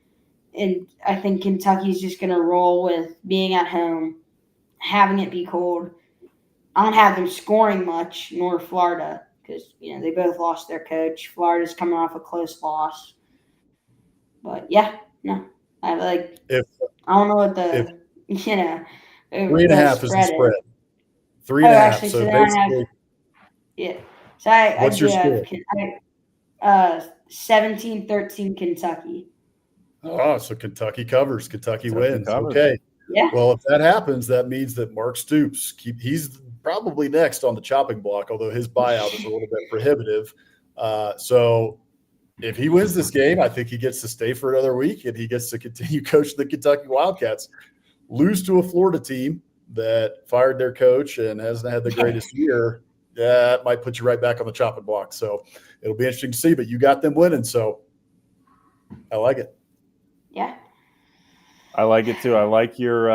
And I think Kentucky's just going to roll with being at home, having it be cold. I don't have them scoring much, nor Florida, because, they both lost their coach. Florida's coming off a close loss. But, yeah, no. I don't know what the, 3.5 is the spread. 3.5. Actually, so basically, yeah. So what's your score? 17-13 Kentucky. Oh, so Kentucky covers. Kentucky wins. Covers. Okay. Yeah. Well, if that happens, that means that Mark Stoops, he's probably next on the chopping block, although his buyout is a little bit prohibitive. So if he wins this game, I think he gets to stay for another week and he gets to continue coaching the Kentucky Wildcats. Lose to a Florida team that fired their coach and hasn't had the greatest year, that might put you right back on the chopping block. So it'll be interesting to see, but you got them winning. So I like it. Yeah. I like it too. I like your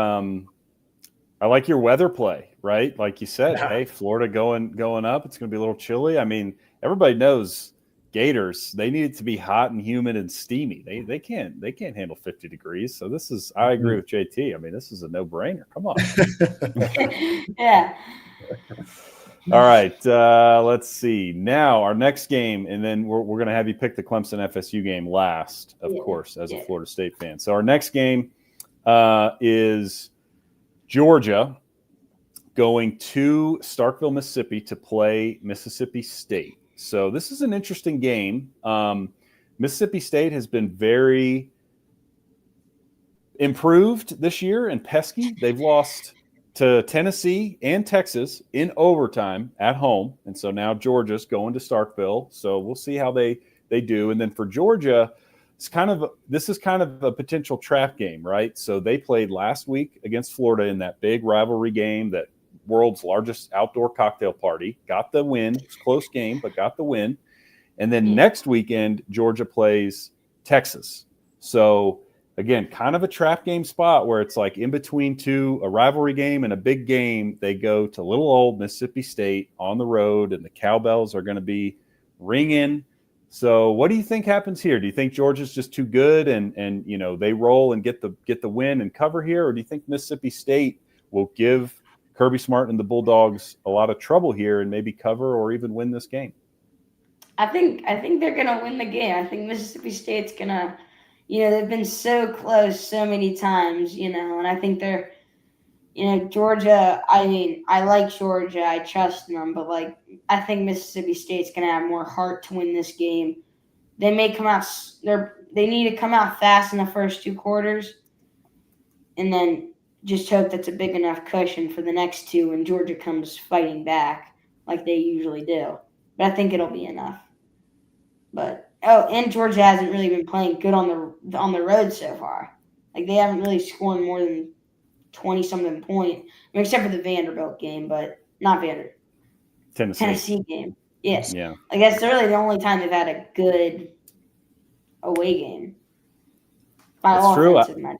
weather play, right? Like you said, hey, Florida going up. It's going to be a little chilly. I mean, everybody knows Gators, they need it to be hot and humid and steamy. They can't handle 50 degrees. So I agree with JT. I mean, this is a no-brainer. Come on. Yeah. All right. Let's see. Now our next game, and then we're going to have you pick the Clemson FSU game last, of course, as a Florida State fan. So our next game is Georgia going to Starkville, Mississippi to play Mississippi State. So this is an interesting game. Mississippi State has been very improved this year and pesky. They've lost to Tennessee and Texas in overtime at home. And so now Georgia's going to Starkville. So we'll see how they do. And then for Georgia, this is kind of a potential trap game, right? So they played last week against Florida in that big rivalry game, that world's largest outdoor cocktail party, got the win. It's a close game, but got the win. And then next weekend, Georgia plays Texas. So again, kind of a trap game spot where it's like in between a rivalry game and a big game. They go to little old Mississippi State on the road, and the cowbells are going to be ringing. So what do you think happens here? Do you think Georgia's just too good and they roll and get the win and cover here? Or do you think Mississippi State will give Kirby Smart and the Bulldogs a lot of trouble here and maybe cover or even win this game? I think they're gonna win the game. I think Mississippi State's gonna, they've been so close so many times, and I think they're, Georgia. I mean, I like Georgia. I trust them, but I think Mississippi State's gonna have more heart to win this game. They may come out. They need to come out fast in the first two quarters, and then just hope that's a big enough cushion for the next two when Georgia comes fighting back. like they usually do. But I think it'll be enough. But and Georgia hasn't really been playing good on the road so far. Like they haven't really scored more than 20-something points, except for the Vanderbilt game, but not Vanderbilt. Tennessee game. Yes. Yeah. I guess really the only time they've had a good away game. By That's all true. offensive metrics.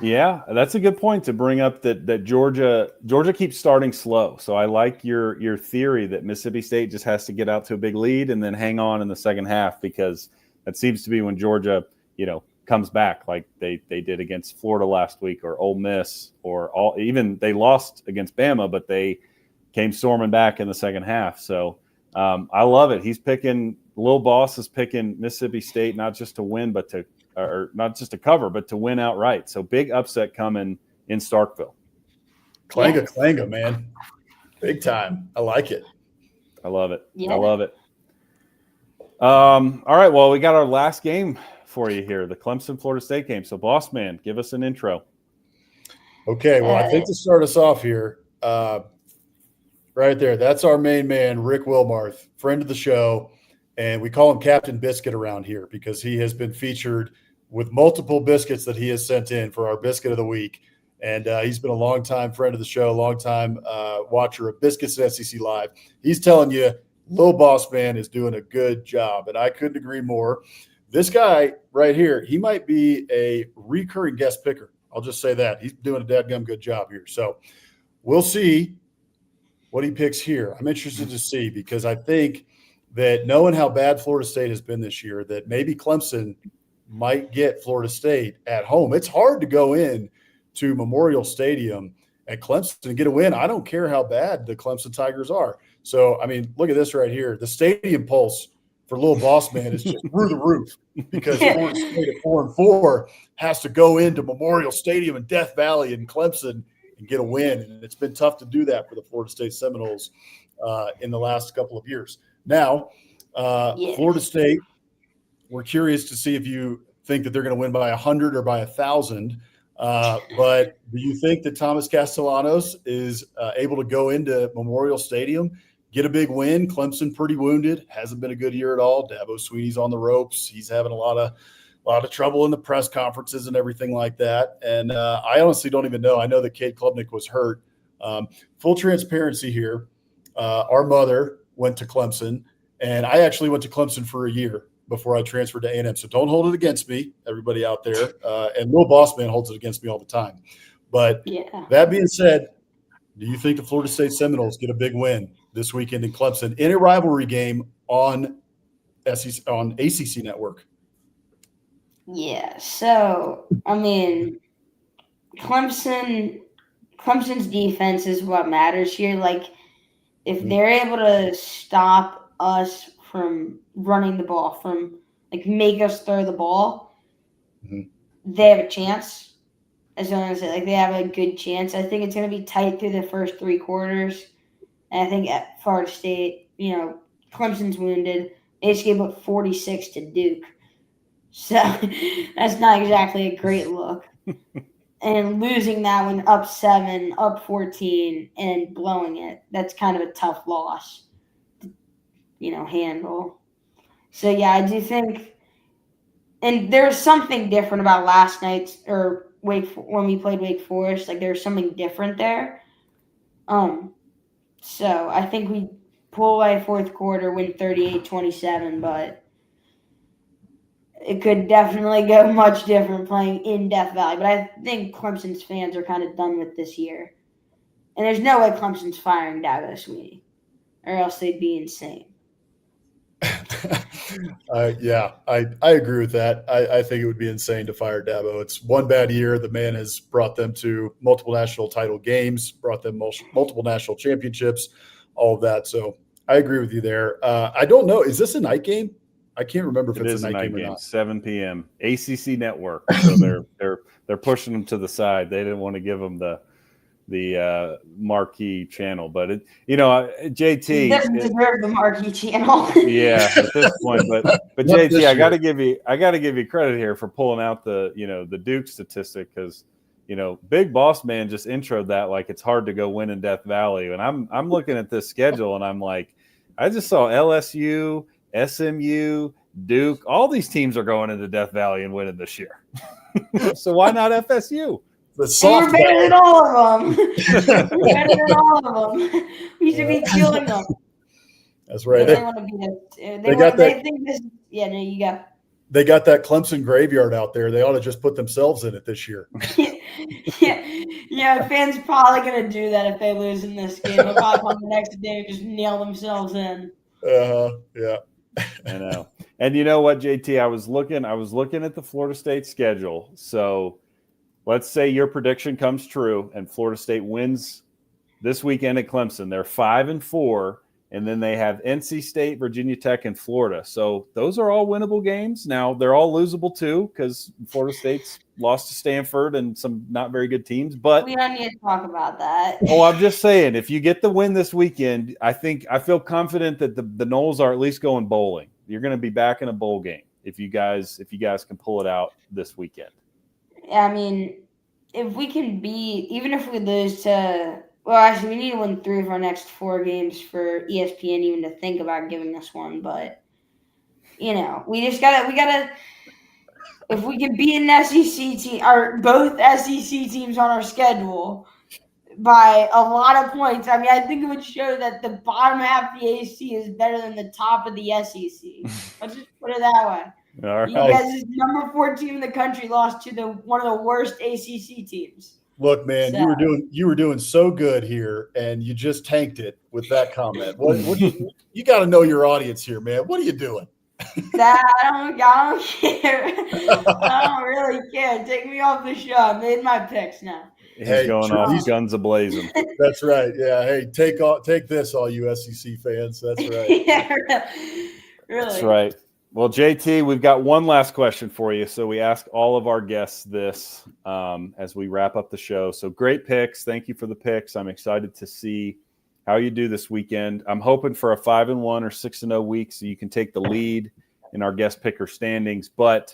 Yeah, that's a good point to bring up that Georgia keeps starting slow. So I like your theory that Mississippi State just has to get out to a big lead and then hang on in the second half, because that seems to be when Georgia, comes back like they did against Florida last week, or Ole Miss, or even they lost against Bama, but they came storming back in the second half. So I love it. He's picking Lil Boss is picking Mississippi State not just to win, or not just to cover, but to win outright. So big upset coming in Starkville. Clanger, man. Big time. I like it. I love it. Yeah. I love it. All right. Well, we got our last game for you here, the Clemson-Florida State game. So, Boss Man, give us an intro. Okay. Well, I think to start us off here, right there, that's our main man, Rick Wilmarth, friend of the show. And we call him Captain Biscuit around here because he has been featured with multiple biscuits that he has sent in for our Biscuit of the Week. And he's been a longtime friend of the show, longtime watcher of Biscuits SEC Live. He's telling you, Lil Boss Man is doing a good job, and I couldn't agree more. This guy right here, he might be a recurring guest picker. I'll just say that. He's doing a dadgum good job here. So we'll see what he picks here. I'm interested to see, because I think that knowing how bad Florida State has been this year, that maybe Clemson might get Florida State at home. It's hard to go in to Memorial Stadium at Clemson and get a win. I don't care how bad the Clemson Tigers are. So, I mean, look at this right here. The stadium pulse for Lil Boss Man is just through the roof, because Florida State at 4-4 has to go into Memorial Stadium in Death Valley in Clemson and get a win. And it's been tough to do that for the Florida State Seminoles in the last couple of years. Now, Florida State, we're curious to see if you think that they're going to win by 100 or by 1,000. But do you think that Thomas Castellanos is able to go into Memorial Stadium, get a big win? Clemson pretty wounded, hasn't been a good year at all. Dabo Swinney's on the ropes. He's having a lot of trouble in the press conferences and everything like that. And I honestly don't even know. I know that Cade Klubnik was hurt. Full transparency here. Our mother went to Clemson, and I actually went to Clemson for a year before I transferred to A&M. So don't hold it against me, everybody out there. And Lil Boss Man holds it against me all the time. But that being said, do you think the Florida State Seminoles get a big win this weekend in Clemson in a rivalry game on ACC Network? Yeah. So, I mean, Clemson's defense is what matters here. Like, if they're able to stop us from running the ball, from like make us throw the ball, they have a chance. As I want to say, like they have a good chance. I think it's going to be tight through the first three quarters. And I think at Florida State, Clemson's wounded. They just gave up 46 to Duke. So that's not exactly a great look. And losing that one up 7, up 14, and blowing it, that's kind of a tough loss to, handle. So, yeah, I do think – and there's something different about last night's – or when we played Wake Forest. Like, there's something different there. So, I think we pull away fourth quarter, win 38-27, but – it could definitely go much different playing in Death Valley. But I think Clemson's fans are kind of done with this year. And there's no way Clemson's firing Dabo Swinney, or else they'd be insane. Yeah, I agree with that. I think it would be insane to fire Dabo. It's one bad year. The man has brought them to multiple national title games, brought them multiple national championships, all of that. So I agree with you there. I don't know. Is this a night game? I can't remember if it's a night game or not. 7 p.m. ACC Network. So they're pushing them to the side. They didn't want to give them the marquee channel, but JT he doesn't deserve the marquee channel. Yeah, at this point, but JT, I got to give you credit here for pulling out the Duke statistic, because Big Boss Man just introed that like it's hard to go win in Death Valley. And I'm looking at this schedule and I'm like, I just saw LSU, SMU, Duke. All these teams are going into Death Valley and winning this year. So why not FSU? We're better than all of them. We're better than all of them. We should be killing them. That's right. They want to be they think this. Yeah, no, you got. They got that Clemson graveyard out there. They ought to just put themselves in it this year. Yeah. Fans probably gonna do that if they lose in this game. They'll probably come the next day and just nail themselves in. Yeah. I know. And you know what, JT? I was looking at the Florida State schedule. So let's say your prediction comes true and Florida State wins this weekend at Clemson. They're 5-4. And then they have NC State, Virginia Tech, and Florida. So those are all winnable games. Now, they're all losable too because Florida State's lost to Stanford and some not very good teams. But we don't need to talk about that. Oh, I'm just saying, if you get the win this weekend, I feel confident that the Noles are at least going bowling. You're going to be back in a bowl game if you guys can pull it out this weekend. I mean, if we can even if we lose to – well, actually, we need to win 3 of our next 4 games for ESPN even to think about giving us one. But, we just gotta if we can beat an SEC team or both SEC teams on our schedule by a lot of points, I mean, I think it would show that the bottom half of the AC is better than the top of the SEC. Let's just put it that way. All right. You guys, number 4 team in the country, lost to one of the worst ACC teams. Look, man, you were doing so good here, and you just tanked it with that comment. You got to know your audience here, man. What are you doing? I don't care. I don't really care. Take me off the show. I made my picks now. He's going off guns a-blazing. That's right. Yeah. Hey, take this, all you SEC fans. That's right. Yeah, really. That's right. Well, JT, we've got one last question for you. So we ask all of our guests this as we wrap up the show. So great picks. Thank you for the picks. I'm excited to see how you do this weekend. I'm hoping for a 5-1 or 6-0 week so you can take the lead in our guest picker standings. But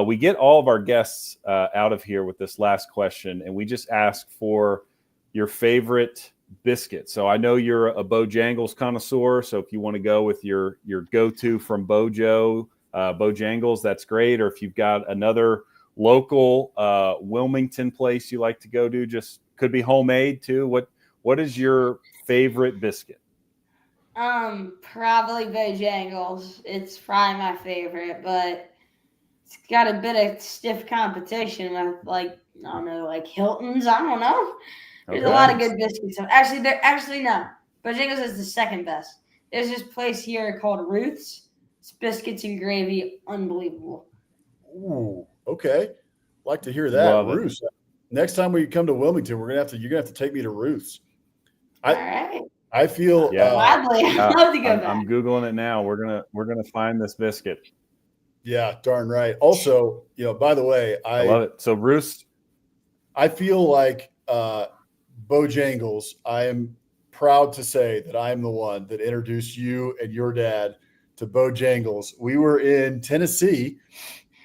we get all of our guests out of here with this last question, and we just ask for your favorite biscuit. So I know you're a Bojangles connoisseur, so if you want to go with your go-to from Bojangles, that's great. Or if you've got another local Wilmington place you like to go to, just could be homemade too. What is your favorite biscuit? Probably Bojangles. It's probably my favorite, but it's got a bit of stiff competition with like Hilton's. I don't know. There's a lot of good biscuits. Actually no. Bojangles is the second best. There's this place here called Ruth's. It's biscuits and gravy, unbelievable. Ooh, okay. Like to hear that. Ruth's. Next time we come to Wilmington, you're gonna have to take me to Ruth's. All right. I feel gladly. I'd love to go back. I'm Googling it now. We're gonna find this biscuit. Yeah, darn right. Also, by the way, I love it. So Ruth's. I feel like Bojangles, I am proud to say that I am the one that introduced you and your dad to Bojangles. We were in Tennessee.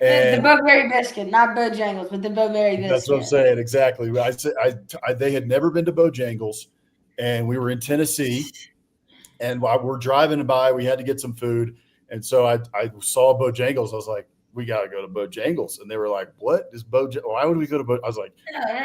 And the Bowberry biscuit, not Bojangles, but the Bowberry biscuit. That's what I'm saying. Exactly. They had never been to Bojangles, and we were in Tennessee, and while we're driving by, we had to get some food. And so I saw Bojangles. I was like, we got to go to Bojangles. And they were like, what is Bojangles? Why would we go to Bojangles? I was like,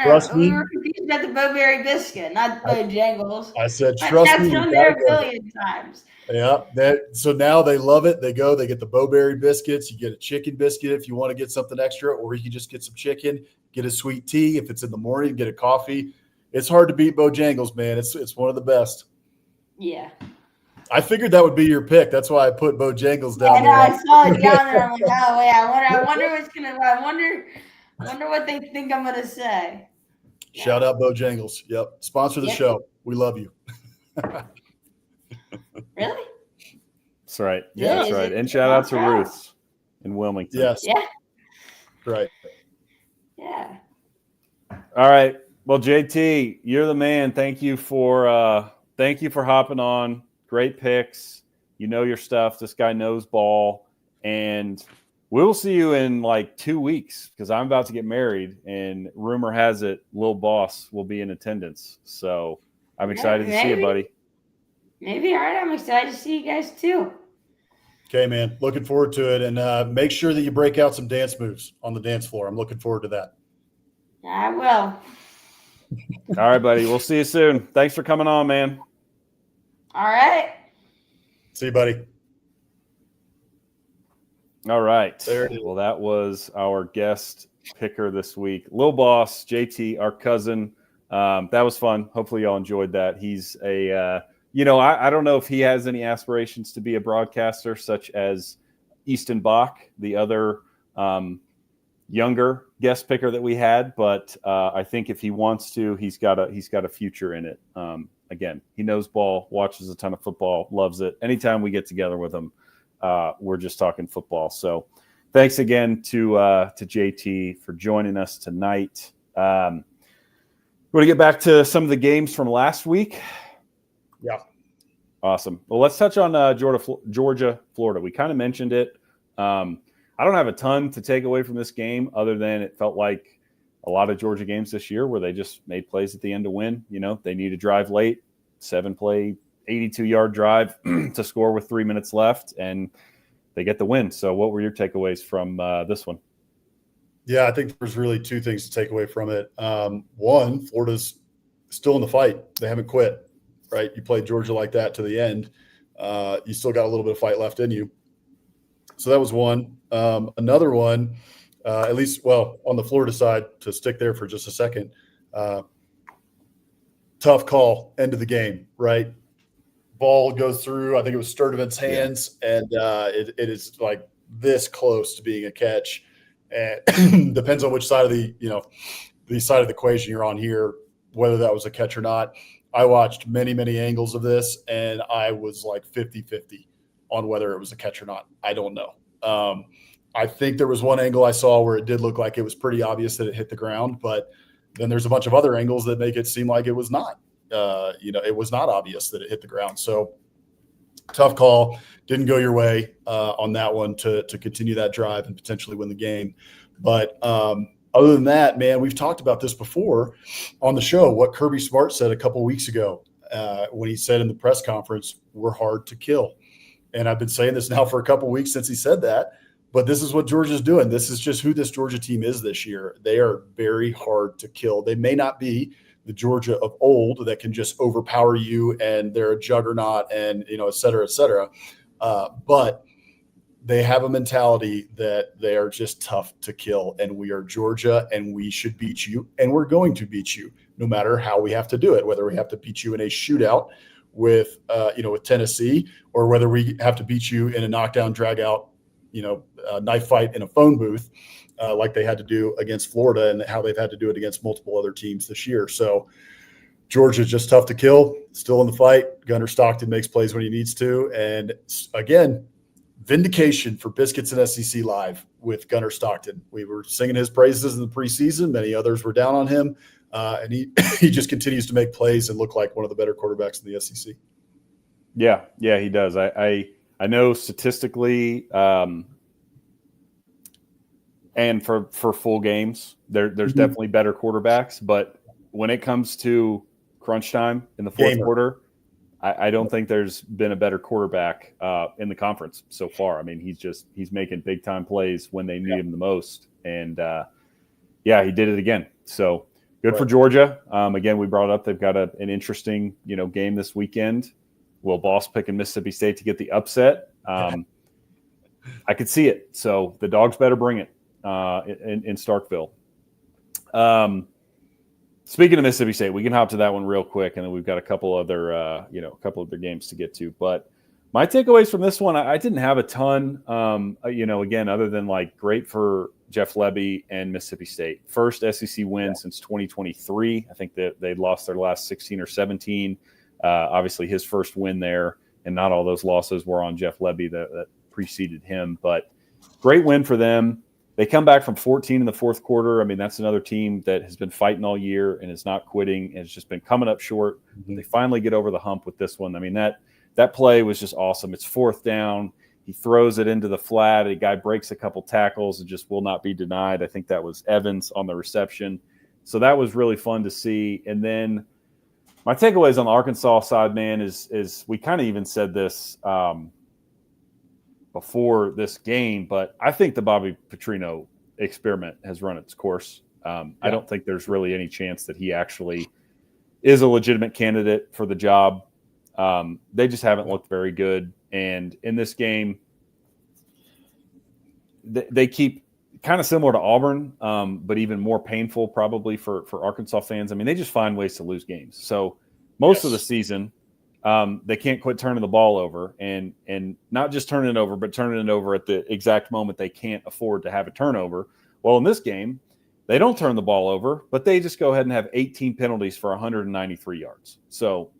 trust me. We were confused about the Bowberry biscuit, not Bojangles. I said, trust me. That's on there a billion times. Yeah. So now they love it. They get the Bowberry biscuits. You get a chicken biscuit if you want to get something extra, or you can just get some chicken, get a sweet tea. If it's in the morning, get a coffee. It's hard to beat Bojangles, man. It's one of the best. Yeah. I figured that would be your pick. That's why I put Bojangles down there. I saw it down there. I'm like, oh wait, I wonder what's gonna. I wonder what they think I'm gonna say. Yeah. Shout out Bojangles. Yep, sponsor the show. We love you. Really? That's right. Yeah, that's right. And shout out to Ruth's in Wilmington. Yes. Yeah. Right. Yeah. All right. Well, JT, you're the man. Thank you for hopping on. Great picks. You know your stuff. This guy knows ball. And We'll see you in like 2 weeks because I'm about to get married, and rumor has it Lil Boss will be in attendance. So I'm excited to see you, buddy. Maybe. All right. I'm excited to see you guys too. Okay, man. Looking forward to it. And make sure that you break out some dance moves on the dance floor. I'm looking forward to that. I will. All right, buddy. We'll see you soon. Thanks for coming on, man. All right. See you, buddy. All right. There it is. Well, that was our guest picker this week. Lil Boss, JT, our cousin. That was fun. Hopefully y'all enjoyed that. He's a, I don't know if he has any aspirations to be a broadcaster such as Easton Bach, the other younger guest picker that we had. But I think if he wants to, he's got a future in it. Again, he knows ball, watches a ton of football, loves it. Anytime we get together with him, we're just talking football. So thanks again to JT for joining us tonight. We want to get back to some of the games from last week. Yeah. Awesome. Well, let's touch on Georgia, Florida. We kind of mentioned it. I don't have a ton to take away from this game other than it felt like a lot of Georgia games this year where they just made plays at the end to win. They need to drive late, 7-play, 82-yard drive to score with 3 minutes left, and they get the win. So what were your takeaways from this one? Yeah, I think there's really two things to take away from it. One, Florida's still in the fight. They haven't quit, right? You played Georgia like that to the end. You still got a little bit of fight left in you. So that was one. Another one, at least, on the Florida side, to stick there for just a second, tough call, end of the game, right? Ball goes through, I think it was Sturdivant's hands, and it is like this close to being a catch. And depends on which side of the side of the equation you're on here, whether that was a catch or not. I watched many, many angles of this, and I was like 50-50 on whether it was a catch or not. I don't know. I think there was one angle I saw where it did look like it was pretty obvious that it hit the ground, but then there's a bunch of other angles that make it seem like it was not. It was not obvious that it hit the ground. So tough call. Didn't go your way on that one to continue that drive and potentially win the game. But other than that, man, we've talked about this before on the show, what Kirby Smart said a couple weeks ago when he said in the press conference, we're hard to kill. And I've been saying this now for a couple weeks since he said that. But this is what Georgia's doing. This is just who this Georgia team is this year. They are very hard to kill. They may not be the Georgia of old that can just overpower you and they're a juggernaut and, et cetera, et cetera. But they have a mentality that they are just tough to kill. And we are Georgia and we should beat you. And we're going to beat you no matter how we have to do it, whether we have to beat you in a shootout with Tennessee or whether we have to beat you in a knockdown, drag out, knife fight in a phone booth like they had to do against Florida and how they've had to do it against multiple other teams this year. So Georgia's just tough to kill, still in the fight. Gunnar Stockton makes plays when he needs to. And again, vindication for Biscuits and SEC Live with Gunnar Stockton. We were singing his praises in the preseason. Many others were down on him. And he just continues to make plays and look like one of the better quarterbacks in the SEC. Yeah, he does. I know statistically, and for full games, there's definitely better quarterbacks. But when it comes to crunch time in the fourth quarter, I don't think there's been a better quarterback in the conference so far. I mean, he's making big time plays when they need him the most, and he did it again. So good for Georgia. Again, we brought up they've got an interesting game this weekend. Will Boss picking Mississippi State to get the upset? I could see it. So the Dogs better bring it in Starkville. Speaking of Mississippi State, we can hop to that one real quick, and then we've got a couple other games to get to. But my takeaways from this one, I didn't have a ton. Again, other than like great for Jeff Lebby and Mississippi State, first SEC win since 2023. I think that they'd lost their last 16 or 17. Obviously, his first win there, and not all those losses were on Jeff Lebby that preceded him. But great win for them. They come back from 14 in the fourth quarter. I mean, that's another team that has been fighting all year and is not quitting and has just been coming up short. Mm-hmm. They finally get over the hump with this one. I mean, that play was just awesome. It's fourth down. He throws it into the flat. A guy breaks a couple tackles and just will not be denied. I think that was Evans on the reception. So that was really fun to see. And then my takeaways on the Arkansas side, man, is we kind of even said this before this game, but I think the Bobby Petrino experiment has run its course. I don't think there's really any chance that he actually is a legitimate candidate for the job. They just haven't looked very good. And in this game, they keep kind of similar to Auburn, but even more painful probably for Arkansas fans. I mean, they just find ways to lose games. So most of the season, they can't quit turning the ball over, and not just turning it over, but turning it over at the exact moment they can't afford to have a turnover. Well, in this game, they don't turn the ball over, but they just go ahead and have 18 penalties for 193 yards. So,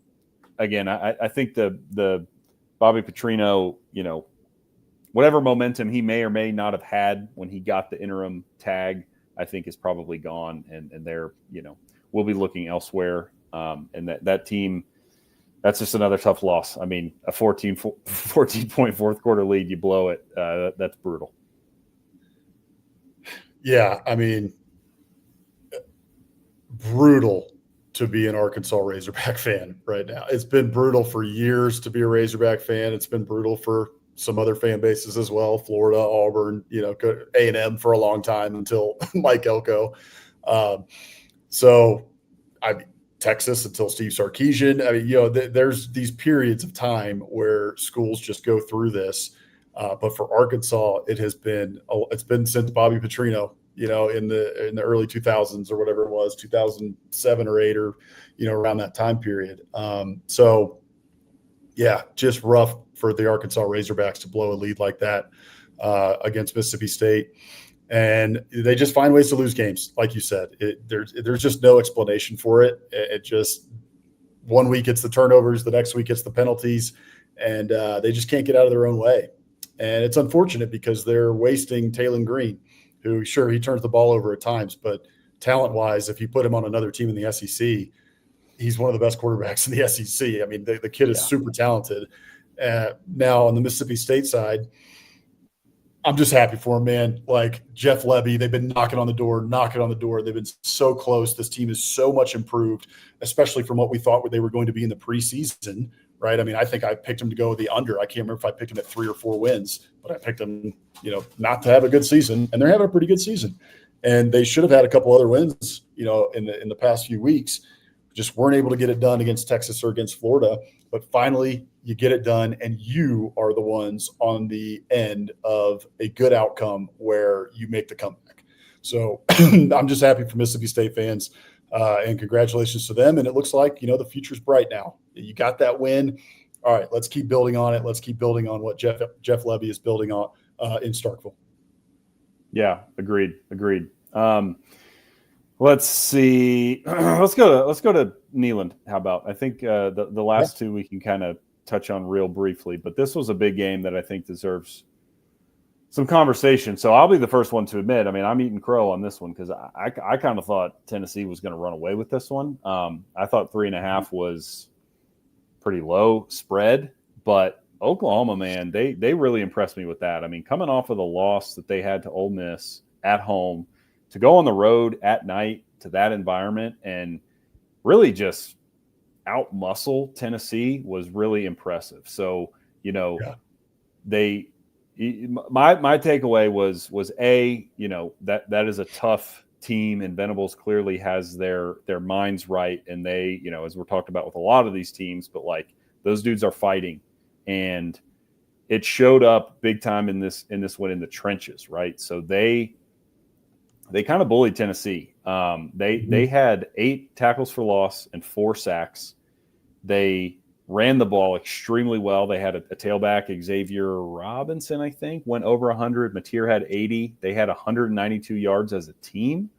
again, I think the Bobby Petrino, whatever momentum he may or may not have had when he got the interim tag, I think is probably gone, and they're, we'll be looking elsewhere. And that team, that's just another tough loss. I mean, a 14-point fourth quarter lead, you blow it. That's brutal. Yeah, I mean, brutal to be an Arkansas Razorback fan right now. It's been brutal for years to be a Razorback fan. It's been brutal for some other fan bases as well, Florida, Auburn, A&M for a long time until Mike Elko. Texas until Steve Sarkisian. I mean, there's these periods of time where schools just go through this. But for Arkansas, it's been since Bobby Petrino, in the early 2000s or whatever it was, 2007 or 8 or, around that time period. So yeah, just rough for the Arkansas Razorbacks to blow a lead like that against Mississippi State. And they just find ways to lose games. Like you said, there's just no explanation for it. It just, one week it's the turnovers, the next week it's the penalties, and they just can't get out of their own way. And it's unfortunate because they're wasting Taylon Green, who, sure, he turns the ball over at times, but talent-wise, if you put him on another team in the SEC, he's one of the best quarterbacks in the SEC. I mean, the kid is super talented. Now, on the Mississippi State side, I'm just happy for him, man. Like Jeff Lebby, they've been knocking on the door. They've been so close. This team is so much improved, especially from what we thought they were going to be in the preseason, right? I mean, I think I picked them to go the under. I can't remember if I picked them at 3 or 4 wins, but I picked them, not to have a good season, and they're having a pretty good season. And they should have had a couple other wins, in the past few weeks. Just weren't able to get it done against Texas or against Florida. But finally, you get it done, and you are the ones on the end of a good outcome where you make the comeback. So I'm just happy for Mississippi State fans, and congratulations to them. And it looks like, the future's bright now. You got that win. All right, let's keep building on it. Let's keep building on what Jeff Lebby is building on in Starkville. Yeah, agreed. Let's see. Let's go to Neyland. How about? I think the last two we can kind of touch on real briefly, but this was a big game that I think deserves some conversation. So I'll be the first one to admit, I mean, I'm eating crow on this one because I kind of thought Tennessee was going to run away with this one. I thought 3.5 was pretty low spread, but Oklahoma, man, they really impressed me with that. I mean, coming off of the loss that they had to Ole Miss at home, to go on the road at night to that environment and really just out-muscle Tennessee was really impressive. So, my takeaway was that is a tough team, and Venables clearly has their minds right, and they, as we're talked about with a lot of these teams, but like those dudes are fighting, and it showed up big time in this one in the trenches, right? So they kind of bullied Tennessee. They had 8 tackles for loss and 4 sacks. They ran the ball extremely well. They had a tailback, Xavier Robinson, I think, went over 100. Mateer had 80. They had 192 yards as a team.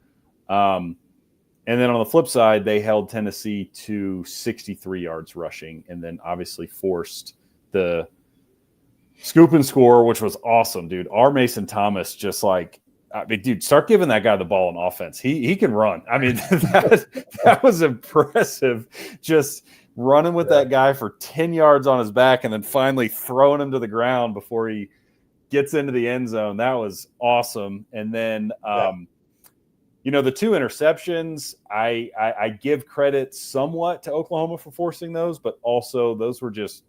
And then on the flip side, they held Tennessee to 63 yards rushing, and then obviously forced the scoop and score, which was awesome, dude. R. Mason Thomas just dude, start giving that guy the ball on offense. He can run. I mean, that was impressive. Just running with that guy for 10 yards on his back and then finally throwing him to the ground before he gets into the end zone. That was awesome. And then, the 2 interceptions, I give credit somewhat to Oklahoma for forcing those, but also those were just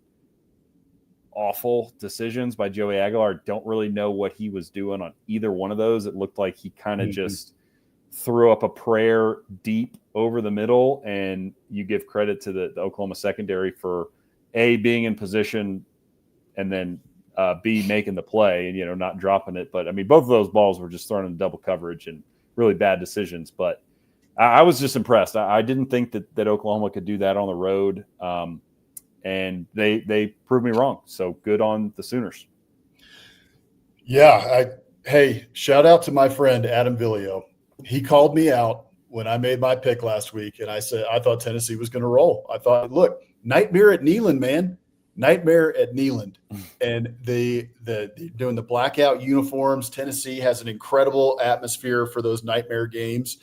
awful decisions by Joey Aguilar. Don't really know what he was doing on either one of those. It looked like he kind of just threw up a prayer deep over the middle, and you give credit to the Oklahoma secondary for A, being in position, and then B, making the play and, not dropping it. But, I mean, both of those balls were just thrown in double coverage and really bad decisions. But I was just impressed. I didn't think that Oklahoma could do that on the road. And they proved me wrong. So good on the Sooners. Yeah. Hey, shout out to my friend Adam Villio. He called me out when I made my pick last week, and I said I thought Tennessee was going to roll. I thought, look, nightmare at Neyalnd, man. Nightmare at Neyalnd. And the doing the blackout uniforms. Tennessee has an incredible atmosphere for those nightmare games.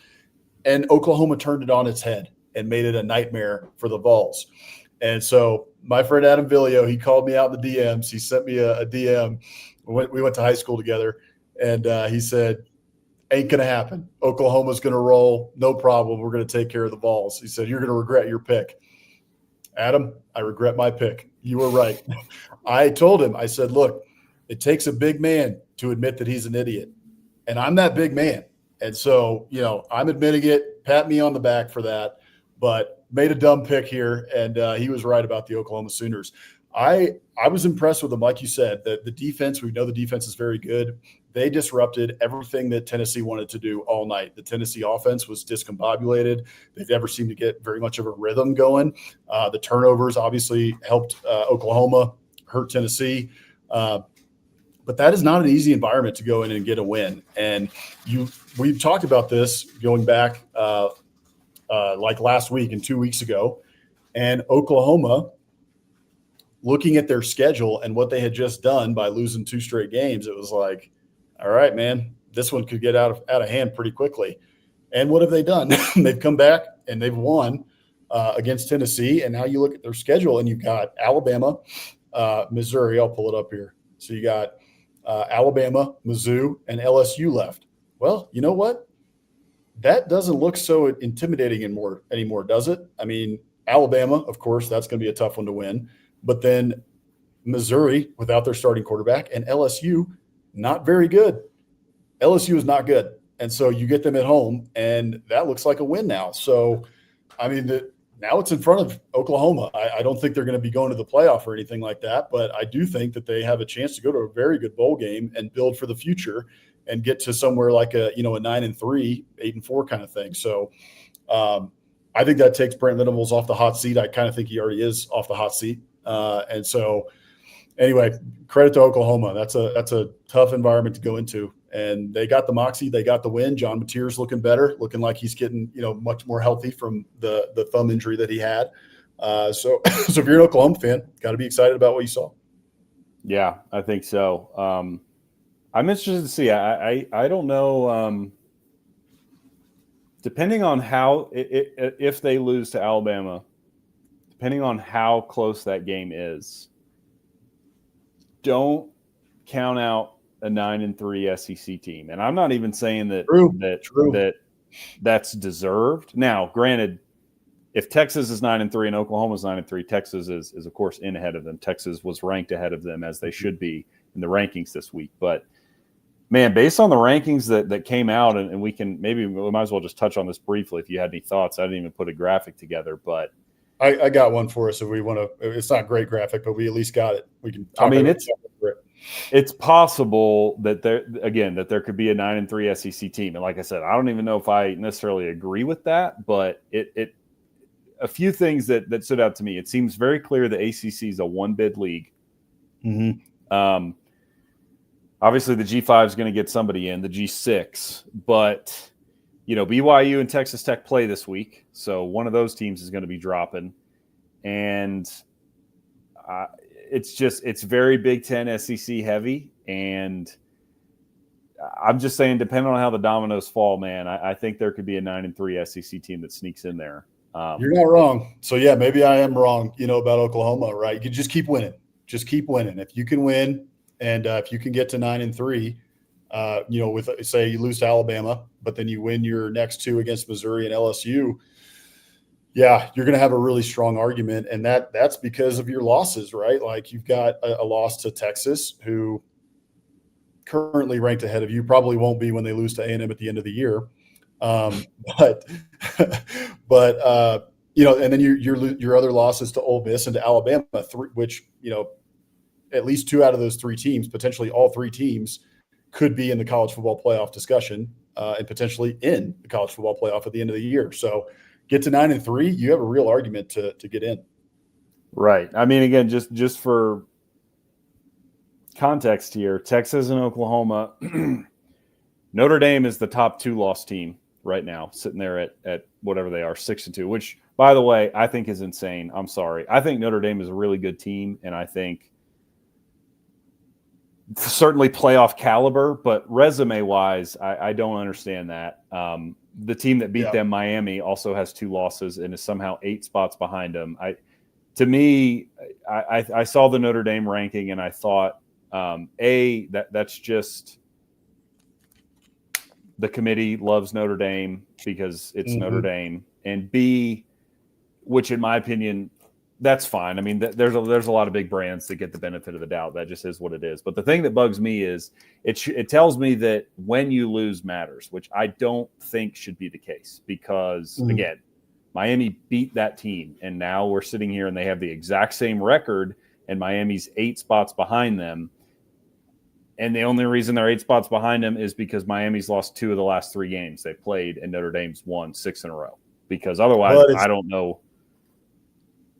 And Oklahoma turned it on its head and made it a nightmare for the Vols. And so my friend Adam Villio, he called me out in the DMs. He sent me a DM. We went to high school together. And he said, ain't going to happen. Oklahoma's going to roll. No problem. We're going to take care of the Vols. He said, you're going to regret your pick. Adam, I regret my pick. You were right. I told him, I said, look, it takes a big man to admit that he's an idiot. And I'm that big man. And so, I'm admitting it. Pat me on the back for that. But made a dumb pick here, and he was right about the Oklahoma Sooners. I was impressed with them, like you said, the defense. We know the defense is very good. They disrupted everything that Tennessee wanted to do all night. The Tennessee offense was discombobulated. They never seemed to get very much of a rhythm going. The turnovers obviously helped Oklahoma, hurt Tennessee. But that is not an easy environment to go in and get a win. And we've talked about this going back like last week and 2 weeks ago. And Oklahoma, looking at their schedule and what they had just done by losing 2 straight games, it was like, all right, man, this one could get out of hand pretty quickly. And what have they done? They've come back and they've won against Tennessee. And now you look at their schedule and you've got Alabama, Missouri. I'll pull it up here. So you got Alabama, Mizzou, and LSU left. Well, you know what? That doesn't look so intimidating anymore, does it? I mean, Alabama, of course, that's going to be a tough one to win. But then Missouri, without their starting quarterback, and LSU, not very good. LSU is not good. And so you get them at home, and that looks like a win now. So, I mean, now it's in front of Oklahoma. I don't think they're going to be going to the playoff or anything like that, but I do think that they have a chance to go to a very good bowl game and build for the future and get to somewhere like a 9-3, 8-4 kind of thing. So I think that takes Brent Venables off the hot seat. I kind of think he already is off the hot seat. And so anyway, credit to Oklahoma. That's a tough environment to go into. And they got the moxie. They got the win. John Mateer's looking better, looking like he's getting, much more healthy from the thumb injury that he had. So if you're an Oklahoma fan, got to be excited about what you saw. Yeah, I think so. I'm interested to see. I don't know. Depending on how if they lose to Alabama, depending on how close that game is, don't count out a 9-3 SEC team. And I'm not even saying that that's deserved. Now, granted, if Texas is 9-3 and Oklahoma is 9-3, Texas is of course in ahead of them. Texas was ranked ahead of them, as they should be in the rankings this week. But man, based on the rankings that came out, and we might as well just touch on this briefly if you had any thoughts. I didn't even put a graphic together, but I got one for us if we want to. It's not a great graphic, but we at least got it. We can talk about it. It's possible that there could be a 9-3 SEC team. And like I said, I don't even know if I necessarily agree with that, but a few things that stood out to me. It seems very clear the ACC is a one-bid league. Mm-hmm. Obviously, the G5 is going to get somebody in, the G6. But, BYU and Texas Tech play this week. So one of those teams is going to be dropping. And it's very Big Ten SEC heavy. And I'm just saying, depending on how the dominoes fall, man, I think there could be a 9-3 SEC team that sneaks in there. You're not wrong. So, yeah, maybe I am wrong, about Oklahoma, right? You can just keep winning. Just keep winning. If you can win And if you can get to 9-3, with say you lose to Alabama, but then you win your next 2 against Missouri and LSU, yeah, you're going to have a really strong argument. And that's because of your losses, right? Like you've got a loss to Texas, who currently ranked ahead of you, probably won't be when they lose to A&M at the end of the year. But and then your other losses to Ole Miss and to Alabama, which, at least 2 out of those 3 teams, potentially all 3 teams, could be in the college football playoff discussion and potentially in the college football playoff at the end of the year. So get to 9-3, you have a real argument to get in. Right. I mean, again, just for context here, Texas and Oklahoma, Notre Dame is the top 2-loss team right now, sitting there at whatever they are, 6-2, which, by the way, I think is insane. I'm sorry. I think Notre Dame is a really good team, and I think certainly playoff caliber, but resume-wise, I don't understand that. The team that beat them, Miami, also has 2 losses and is somehow 8 spots behind them. I saw the Notre Dame ranking and I thought, that's just the committee loves Notre Dame because it's Notre Dame, and B, which in my opinion, that's fine. I mean, there's a lot of big brands that get the benefit of the doubt. That just is what it is. But the thing that bugs me is it tells me that when you lose matters, which I don't think should be the case because, again, Miami beat that team, and now we're sitting here and they have the exact same record, and Miami's 8 spots behind them. And the only reason they're 8 spots behind them is because Miami's lost 2 of the last 3 games they played, and Notre Dame's won 6 in a row. Because otherwise, I don't know.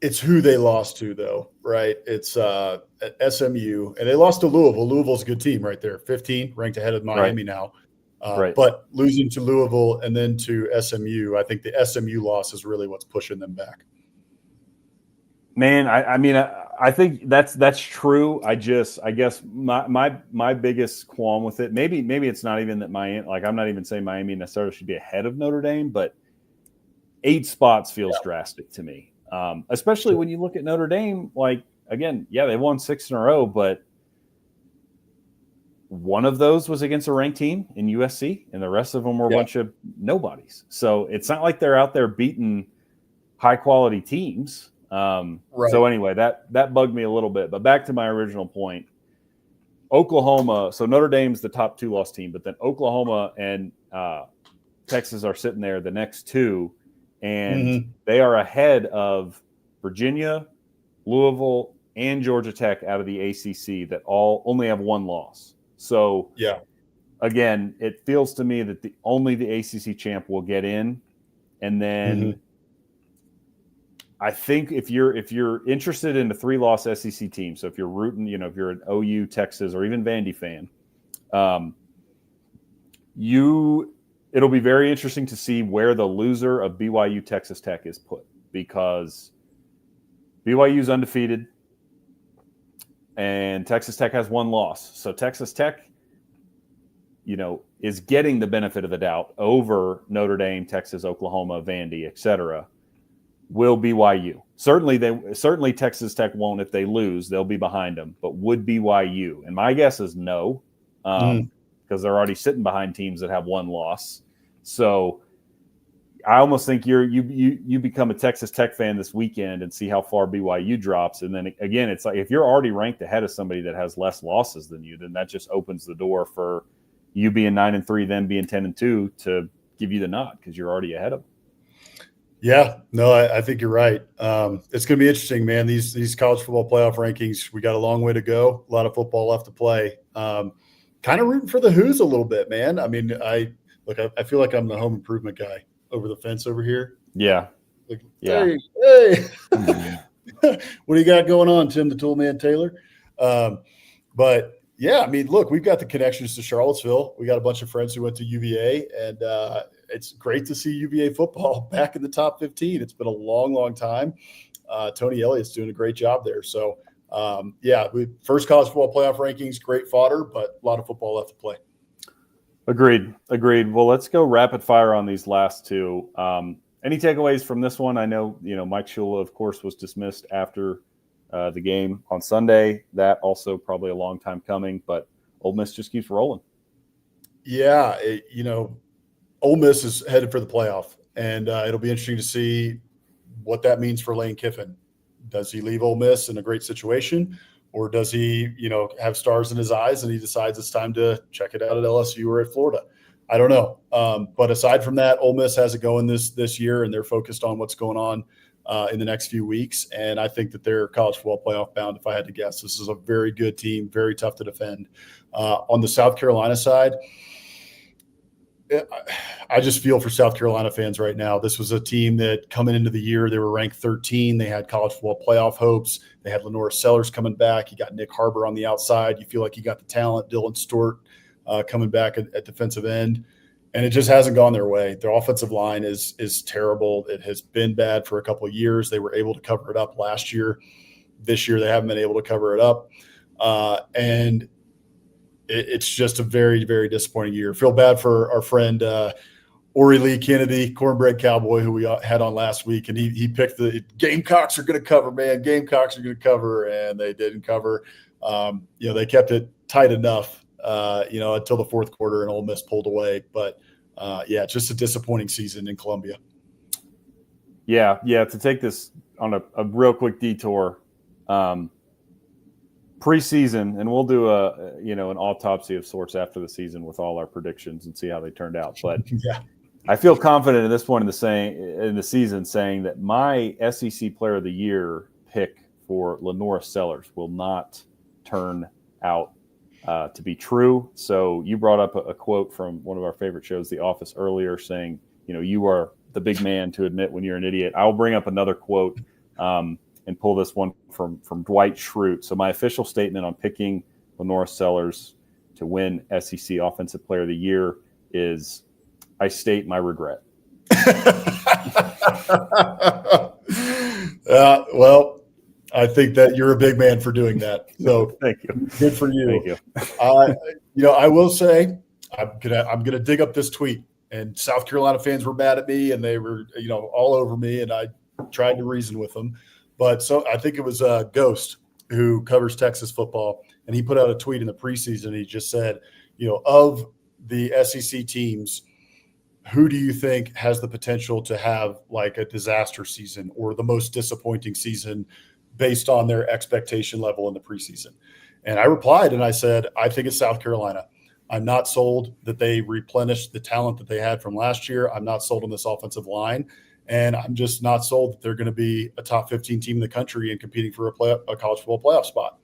It's who they lost to, though, right? It's at SMU, and they lost to Louisville. Louisville's a good team right there, 15, ranked ahead of Miami now. But losing to Louisville and then to SMU, I think the SMU loss is really what's pushing them back. Man, I think that's true. I guess my biggest qualm with it, maybe it's not even that I'm not even saying Miami necessarily should be ahead of Notre Dame, but 8 spots feels drastic to me. Especially when you look at Notre Dame, like, again, they won 6 in a row, but one of those was against a ranked team in USC, and the rest of them were a bunch of nobodies. So it's not like they're out there beating high-quality teams. So anyway, that bugged me a little bit. But back to my original point, Oklahoma. So Notre Dame's the top 2-loss team, but then Oklahoma and Texas are sitting there, the next 2. And they are ahead of Virginia, Louisville, and Georgia Tech out of the ACC that all only have 1 loss. So, again, it feels to me that only the ACC champ will get in. And then I think if you're interested in the 3-loss SEC team, so if you're rooting, if you're an OU, Texas, or even Vandy fan, it'll be very interesting to see where the loser of BYU Texas Tech is put, because BYU's undefeated and Texas Tech has 1 loss. So Texas Tech, is getting the benefit of the doubt over Notre Dame, Texas, Oklahoma, Vandy, etc. Will BYU. Certainly Texas Tech won't if they lose. They'll be behind them. But would BYU? And my guess is no. Because they're already sitting behind teams that have 1 loss. So I almost think you become a Texas Tech fan this weekend and see how far BYU drops. And then again, it's like if you're already ranked ahead of somebody that has less losses than you, then that just opens the door for you being 9-3, them being 10-2 to give you the nod because you're already ahead of them. Yeah, no, I think you're right. It's going to be interesting, man. These college football playoff rankings, we got a long way to go. A lot of football left to play. Kind of rooting for the Who's a little bit, man. I mean, I feel like I'm the home improvement guy over the fence over here. Yeah. Like, hey. What do you got going on, Tim the Toolman Taylor? But yeah, I mean, look, we've got the connections to Charlottesville. We got a bunch of friends who went to UVA, and it's great to see UVA football back in the top 15. It's been a long, long time. Tony Elliott's doing a great job there. So, first college football playoff rankings, great fodder, but a lot of football left to play. Agreed. Well, let's go rapid fire on these last 2. Any takeaways from this one? I know, Mike Shula, of course, was dismissed after the game on Sunday. That also probably a long time coming, but Ole Miss just keeps rolling. Yeah, Ole Miss is headed for the playoff, and it'll be interesting to see what that means for Lane Kiffin. Does he leave Ole Miss in a great situation, or does he, have stars in his eyes and he decides it's time to check it out at LSU or at Florida? I don't know. But aside from that, Ole Miss has it going this year, and they're focused on what's going on in the next few weeks. And I think that they're college football playoff bound, if I had to guess. This is a very good team, very tough to defend. On the South Carolina side, I just feel for South Carolina fans right now. This was a team that coming into the year, they were ranked 13. They had college football playoff hopes. They had Lenora Sellers coming back. You got Nick Harbor on the outside. You feel like you got the talent. Dylan Stewart coming back at defensive end. And it just hasn't gone their way. Their offensive line is terrible. It has been bad for a couple of years. They were able to cover it up last year. This year, they haven't been able to cover it up. And it's just a very, very disappointing year. Feel bad for our friend Ori Lee Kennedy, Cornbread Cowboy, who we had on last week, and he picked the Gamecocks are going to cover, man. Gamecocks are going to cover, and they didn't cover. They kept it tight enough, until the fourth quarter, and Ole Miss pulled away. But just a disappointing season in Columbia. Yeah. To take this on a real quick detour. Preseason, and we'll do an autopsy of sorts after the season with all our predictions and see how they turned out. But I feel confident at this point in the season saying that my SEC Player of the Year pick for Lenora Sellers will not turn out to be true. So you brought up a quote from one of our favorite shows, The Office, earlier, saying, you are the big man to admit when you're an idiot. I'll bring up another quote. And pull this one from Dwight Schrute. So my official statement on picking Lenora Sellers to win SEC Offensive Player of the Year is, I state my regret. Well, I think that you're a big man for doing that. So thank you. Good for you. Thank you. I will say I'm gonna dig up this tweet. And South Carolina fans were mad at me, and they were all over me, and I tried to reason with them. But so I think it was Ghost who covers Texas football, and he put out a tweet in the preseason. He just said, of the SEC teams, who do you think has the potential to have like a disaster season or the most disappointing season based on their expectation level in the preseason? And I replied and I said, I think it's South Carolina. I'm not sold that they replenished the talent that they had from last year. I'm not sold on this offensive line. And I'm just not sold that they're going to be a top 15 team in the country and competing for a college football playoff spot.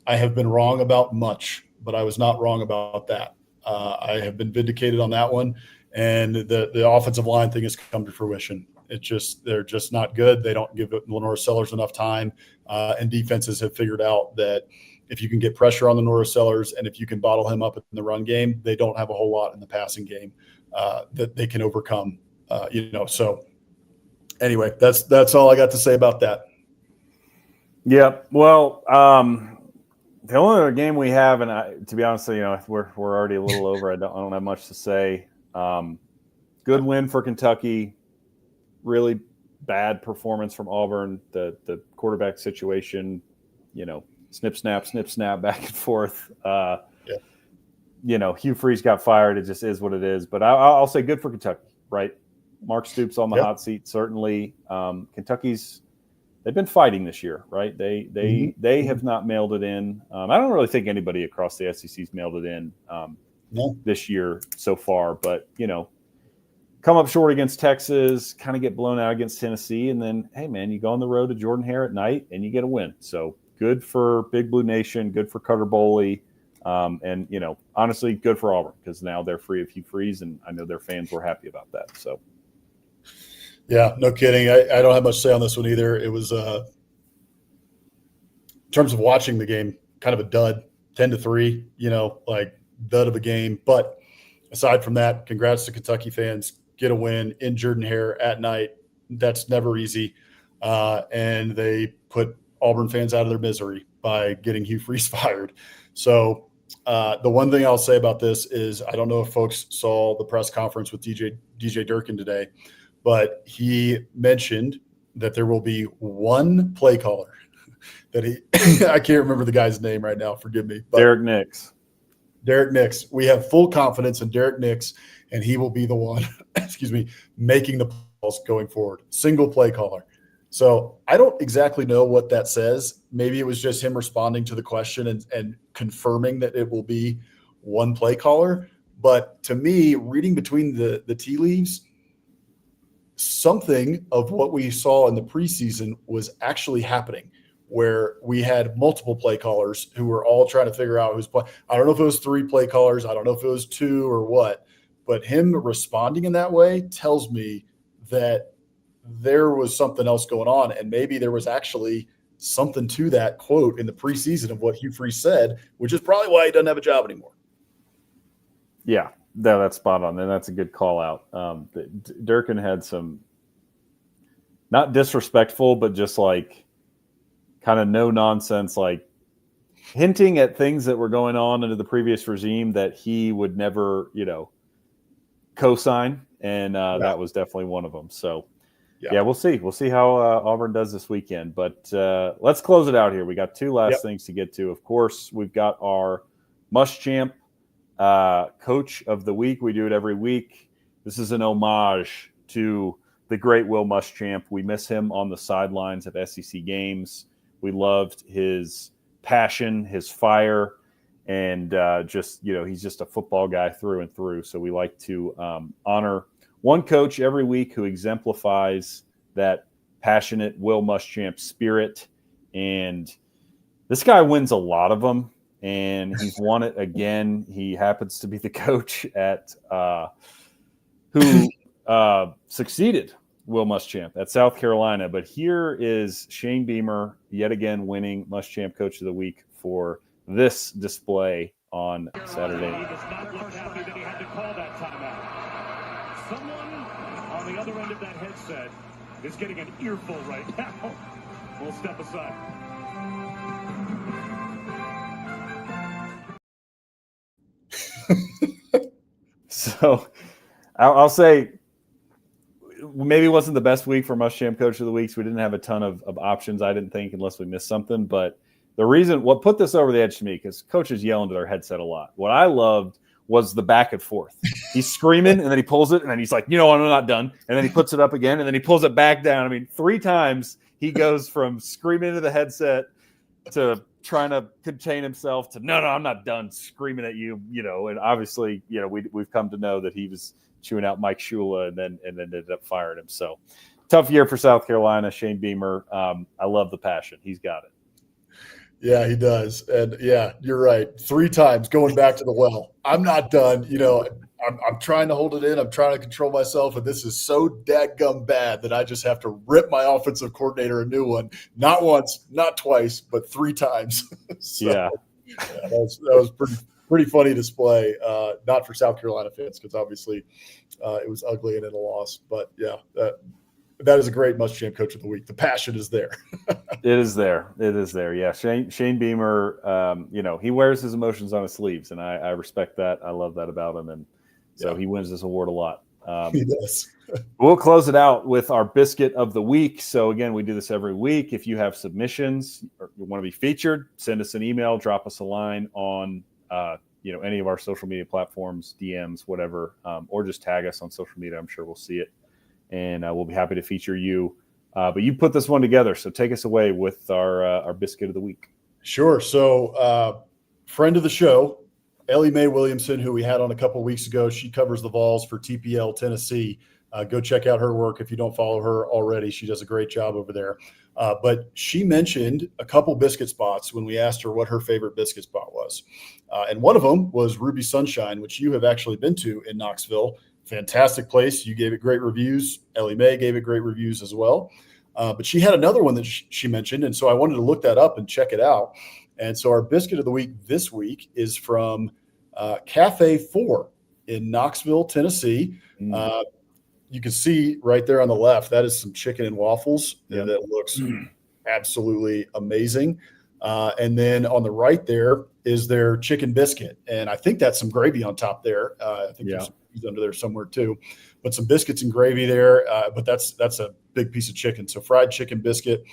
I have been wrong about much, but I was not wrong about that. I have been vindicated on that one. And the offensive line thing has come to fruition. They're just not good. They don't give Lenora Sellers enough time. And defenses have figured out that if you can get pressure on Lenora Sellers and if you can bottle him up in the run game, they don't have a whole lot in the passing game that they can overcome. So anyway, that's all I got to say about that. Yeah. Well, the only other game we have, and to be honest, we're already a little over. I don't have much to say. Good win for Kentucky. Really bad performance from Auburn. The quarterback situation, snip, snap, back and forth. Hugh Freeze got fired. It just is what it is. But I'll say good for Kentucky, right? Mark Stoops on the hot seat, certainly. Kentucky's they've been fighting this year, right? They have not mailed it in. I don't really think anybody across the SEC's mailed it in this year so far. But come up short against Texas, kind of get blown out against Tennessee, and then hey man, you go on the road to Jordan-Hare at night and you get a win. So good for Big Blue Nation, good for Cutter Boley. And honestly, good for Auburn because now they're free of Hugh Freeze, and I know their fans were happy about that. So. Yeah, no kidding. I don't have much to say on this one either. It was, in terms of watching the game, kind of a dud, 10-3, dud of a game. But aside from that, congrats to Kentucky fans. Get a win in Jordan-Hare at night. That's never easy. And they put Auburn fans out of their misery by getting Hugh Freeze fired. So the one thing I'll say about this is I don't know if folks saw the press conference with DJ Durkin today, but he mentioned that there will be one play caller that he I can't remember the guy's name right now. Forgive me. But Derek Nix. Derek Nix. We have full confidence in Derek Nix, and he will be the one, making the calls going forward. Single play caller. So I don't exactly know what that says. Maybe it was just him responding to the question and confirming that it will be one play caller. But to me, reading between the tea leaves, something of what we saw in the preseason was actually happening, where we had multiple play callers who were all trying to figure out who's playing. I don't know if it was 3 play callers. I don't know if it was 2 or what, but him responding in that way tells me that there was something else going on. And maybe there was actually something to that quote in the preseason of what Hugh Freeze said, which is probably why he doesn't have a job anymore. Yeah, that's spot on. And that's a good call out. Durkin had some, not disrespectful, but just like kind of no nonsense, like hinting at things that were going on under the previous regime that he would never, co-sign. And that was definitely one of them. So yeah, we'll see. We'll see how Auburn does this weekend. But let's close it out here. We got 2 last things to get to. Of course, we've got our Muschamp Coach of the Week. We do it every week. This is an homage to the great Will Muschamp. We miss him on the sidelines of SEC games. We loved his passion, his fire, and he's just a football guy through and through. So we like to honor one coach every week who exemplifies that passionate Will Muschamp spirit. And this guy wins a lot of them, and he's won it again. He happens to be the coach at who succeeded Will Muschamp at South Carolina. But here is Shane Beamer yet again winning Muschamp Coach of the Week for this display on Saturday. Someone on the other end of that headset is getting an earful right now. We'll step aside. So I'll say maybe it wasn't the best week for Muschamp Coach of the Week. So we didn't have a ton of options, I didn't think, unless we missed something. But the reason, what put this over the edge to me, because coaches yell into their headset a lot. What I loved was the back and forth. He's screaming, and then he pulls it, and then he's like, I'm not done. And then he puts it up again, and then he pulls it back down. I mean, 3 times he goes from screaming into the headset to trying to contain himself to, no, I'm not done screaming at you, And obviously, we've come to know that he was chewing out Mike Shula and then ended up firing him. So tough year for South Carolina. Shane Beamer, I love the passion. He's got it. Yeah, he does. And yeah, you're right. 3 times going back to the well. I'm not done. I'm trying to hold it in. I'm trying to control myself. And this is so dadgum bad that I just have to rip my offensive coordinator a new one. Not once, not twice, but 3 times. Yeah, that was pretty funny display. Not for South Carolina fans, because obviously it was ugly and in a loss. But yeah, that is a great Muschamp Coach of the Week. The passion is there. It is there. Yeah. Shane Beamer, he wears his emotions on his sleeves, and I respect that. I love that about him. And so he wins this award a lot. He does. We'll close it out with our Biscuit of the Week. So again, we do this every week. If you have submissions or you want to be featured, send us an email, drop us a line on, any of our social media platforms, DMs, whatever, or just tag us on social media. I'm sure we'll see it. And we'll be happy to feature you. But you put this one together, so take us away with our Biscuit of the Week. Sure. So friend of the show, Ellie Mae Williamson, who we had on a couple of weeks ago, she covers the Vols for TPL Tennessee. Go check out her work if you don't follow her already. She does a great job over there. But she mentioned a couple biscuit spots when we asked her what her favorite biscuit spot was. And one of them was Ruby Sunshine, which you have actually been to in Knoxville. Fantastic place. You gave it great reviews. Ellie Mae gave it great reviews as well. But she had another one that she mentioned, and so I wanted to look that up and check it out. And so our Biscuit of the Week this week is from Cafe 4 in Knoxville, Tennessee. You can see right there on the left, that is some chicken and waffles. And that looks absolutely amazing. And then on the right there is their chicken biscuit. And I think that's some gravy on top there. I think there's some cheese under there somewhere too. But some biscuits and gravy there. But that's a big piece of chicken. So fried chicken biscuit.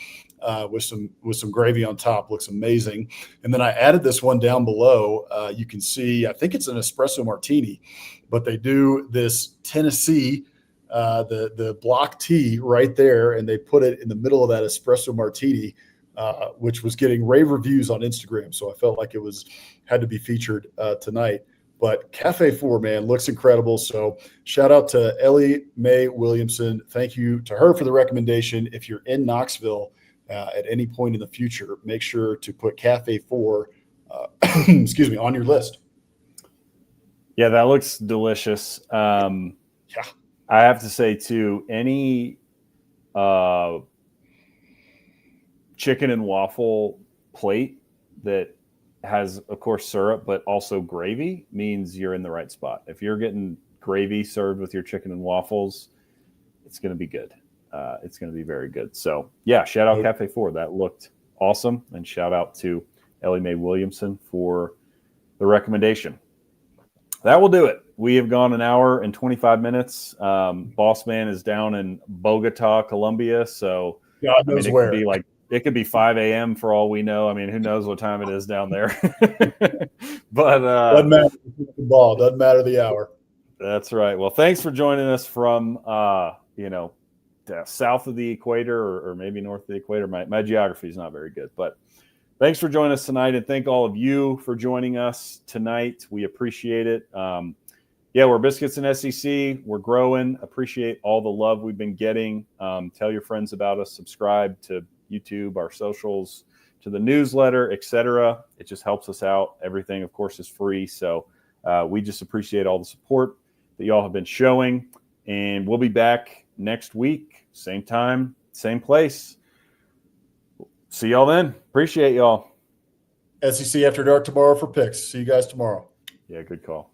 with some gravy on top. Looks amazing. And then I added this one down below. You can see, I think it's an espresso martini, but they do this Tennessee, the block tea right there, and they put it in the middle of that espresso martini, which was getting rave reviews on Instagram. So I felt like it had to be featured tonight. But Cafe 4, man, looks incredible. So shout out to Ellie Mae Williamson. Thank you to her for the recommendation. If you're in Knoxville at any point in the future, make sure to put Cafe 4, on your list. Yeah, that looks delicious. Yeah. I have to say, too, any chicken and waffle plate that has, of course, syrup, but also gravy means you're in the right spot. If you're getting gravy served with your chicken and waffles, it's going to be good. It's going to be very good. So, yeah, shout out Cafe 4. That looked awesome. And shout out to Ellie Mae Williamson for the recommendation. That will do it. We have gone an hour and 25 minutes. Bossman is down in Bogota, Colombia. So, God knows where. It could be 5 a.m. for all we know. I mean, who knows what time it is down there? But doesn't matter the ball. Doesn't matter the hour. That's right. Well, thanks for joining us from south of the equator or maybe north of the equator. My geography is not very good, but thanks for joining us tonight, and thank all of you for joining us tonight. We appreciate it. We're Biscuits and SEC. We're growing. Appreciate all the love we've been getting. Tell your friends about us. Subscribe to YouTube, our socials, to the newsletter, etc. It just helps us out. Everything, of course, is free. So we just appreciate all the support that y'all have been showing. And we'll be back next week, same time, same place. See y'all then. Appreciate y'all. SEC After Dark tomorrow for picks. See you guys tomorrow. Yeah, good call.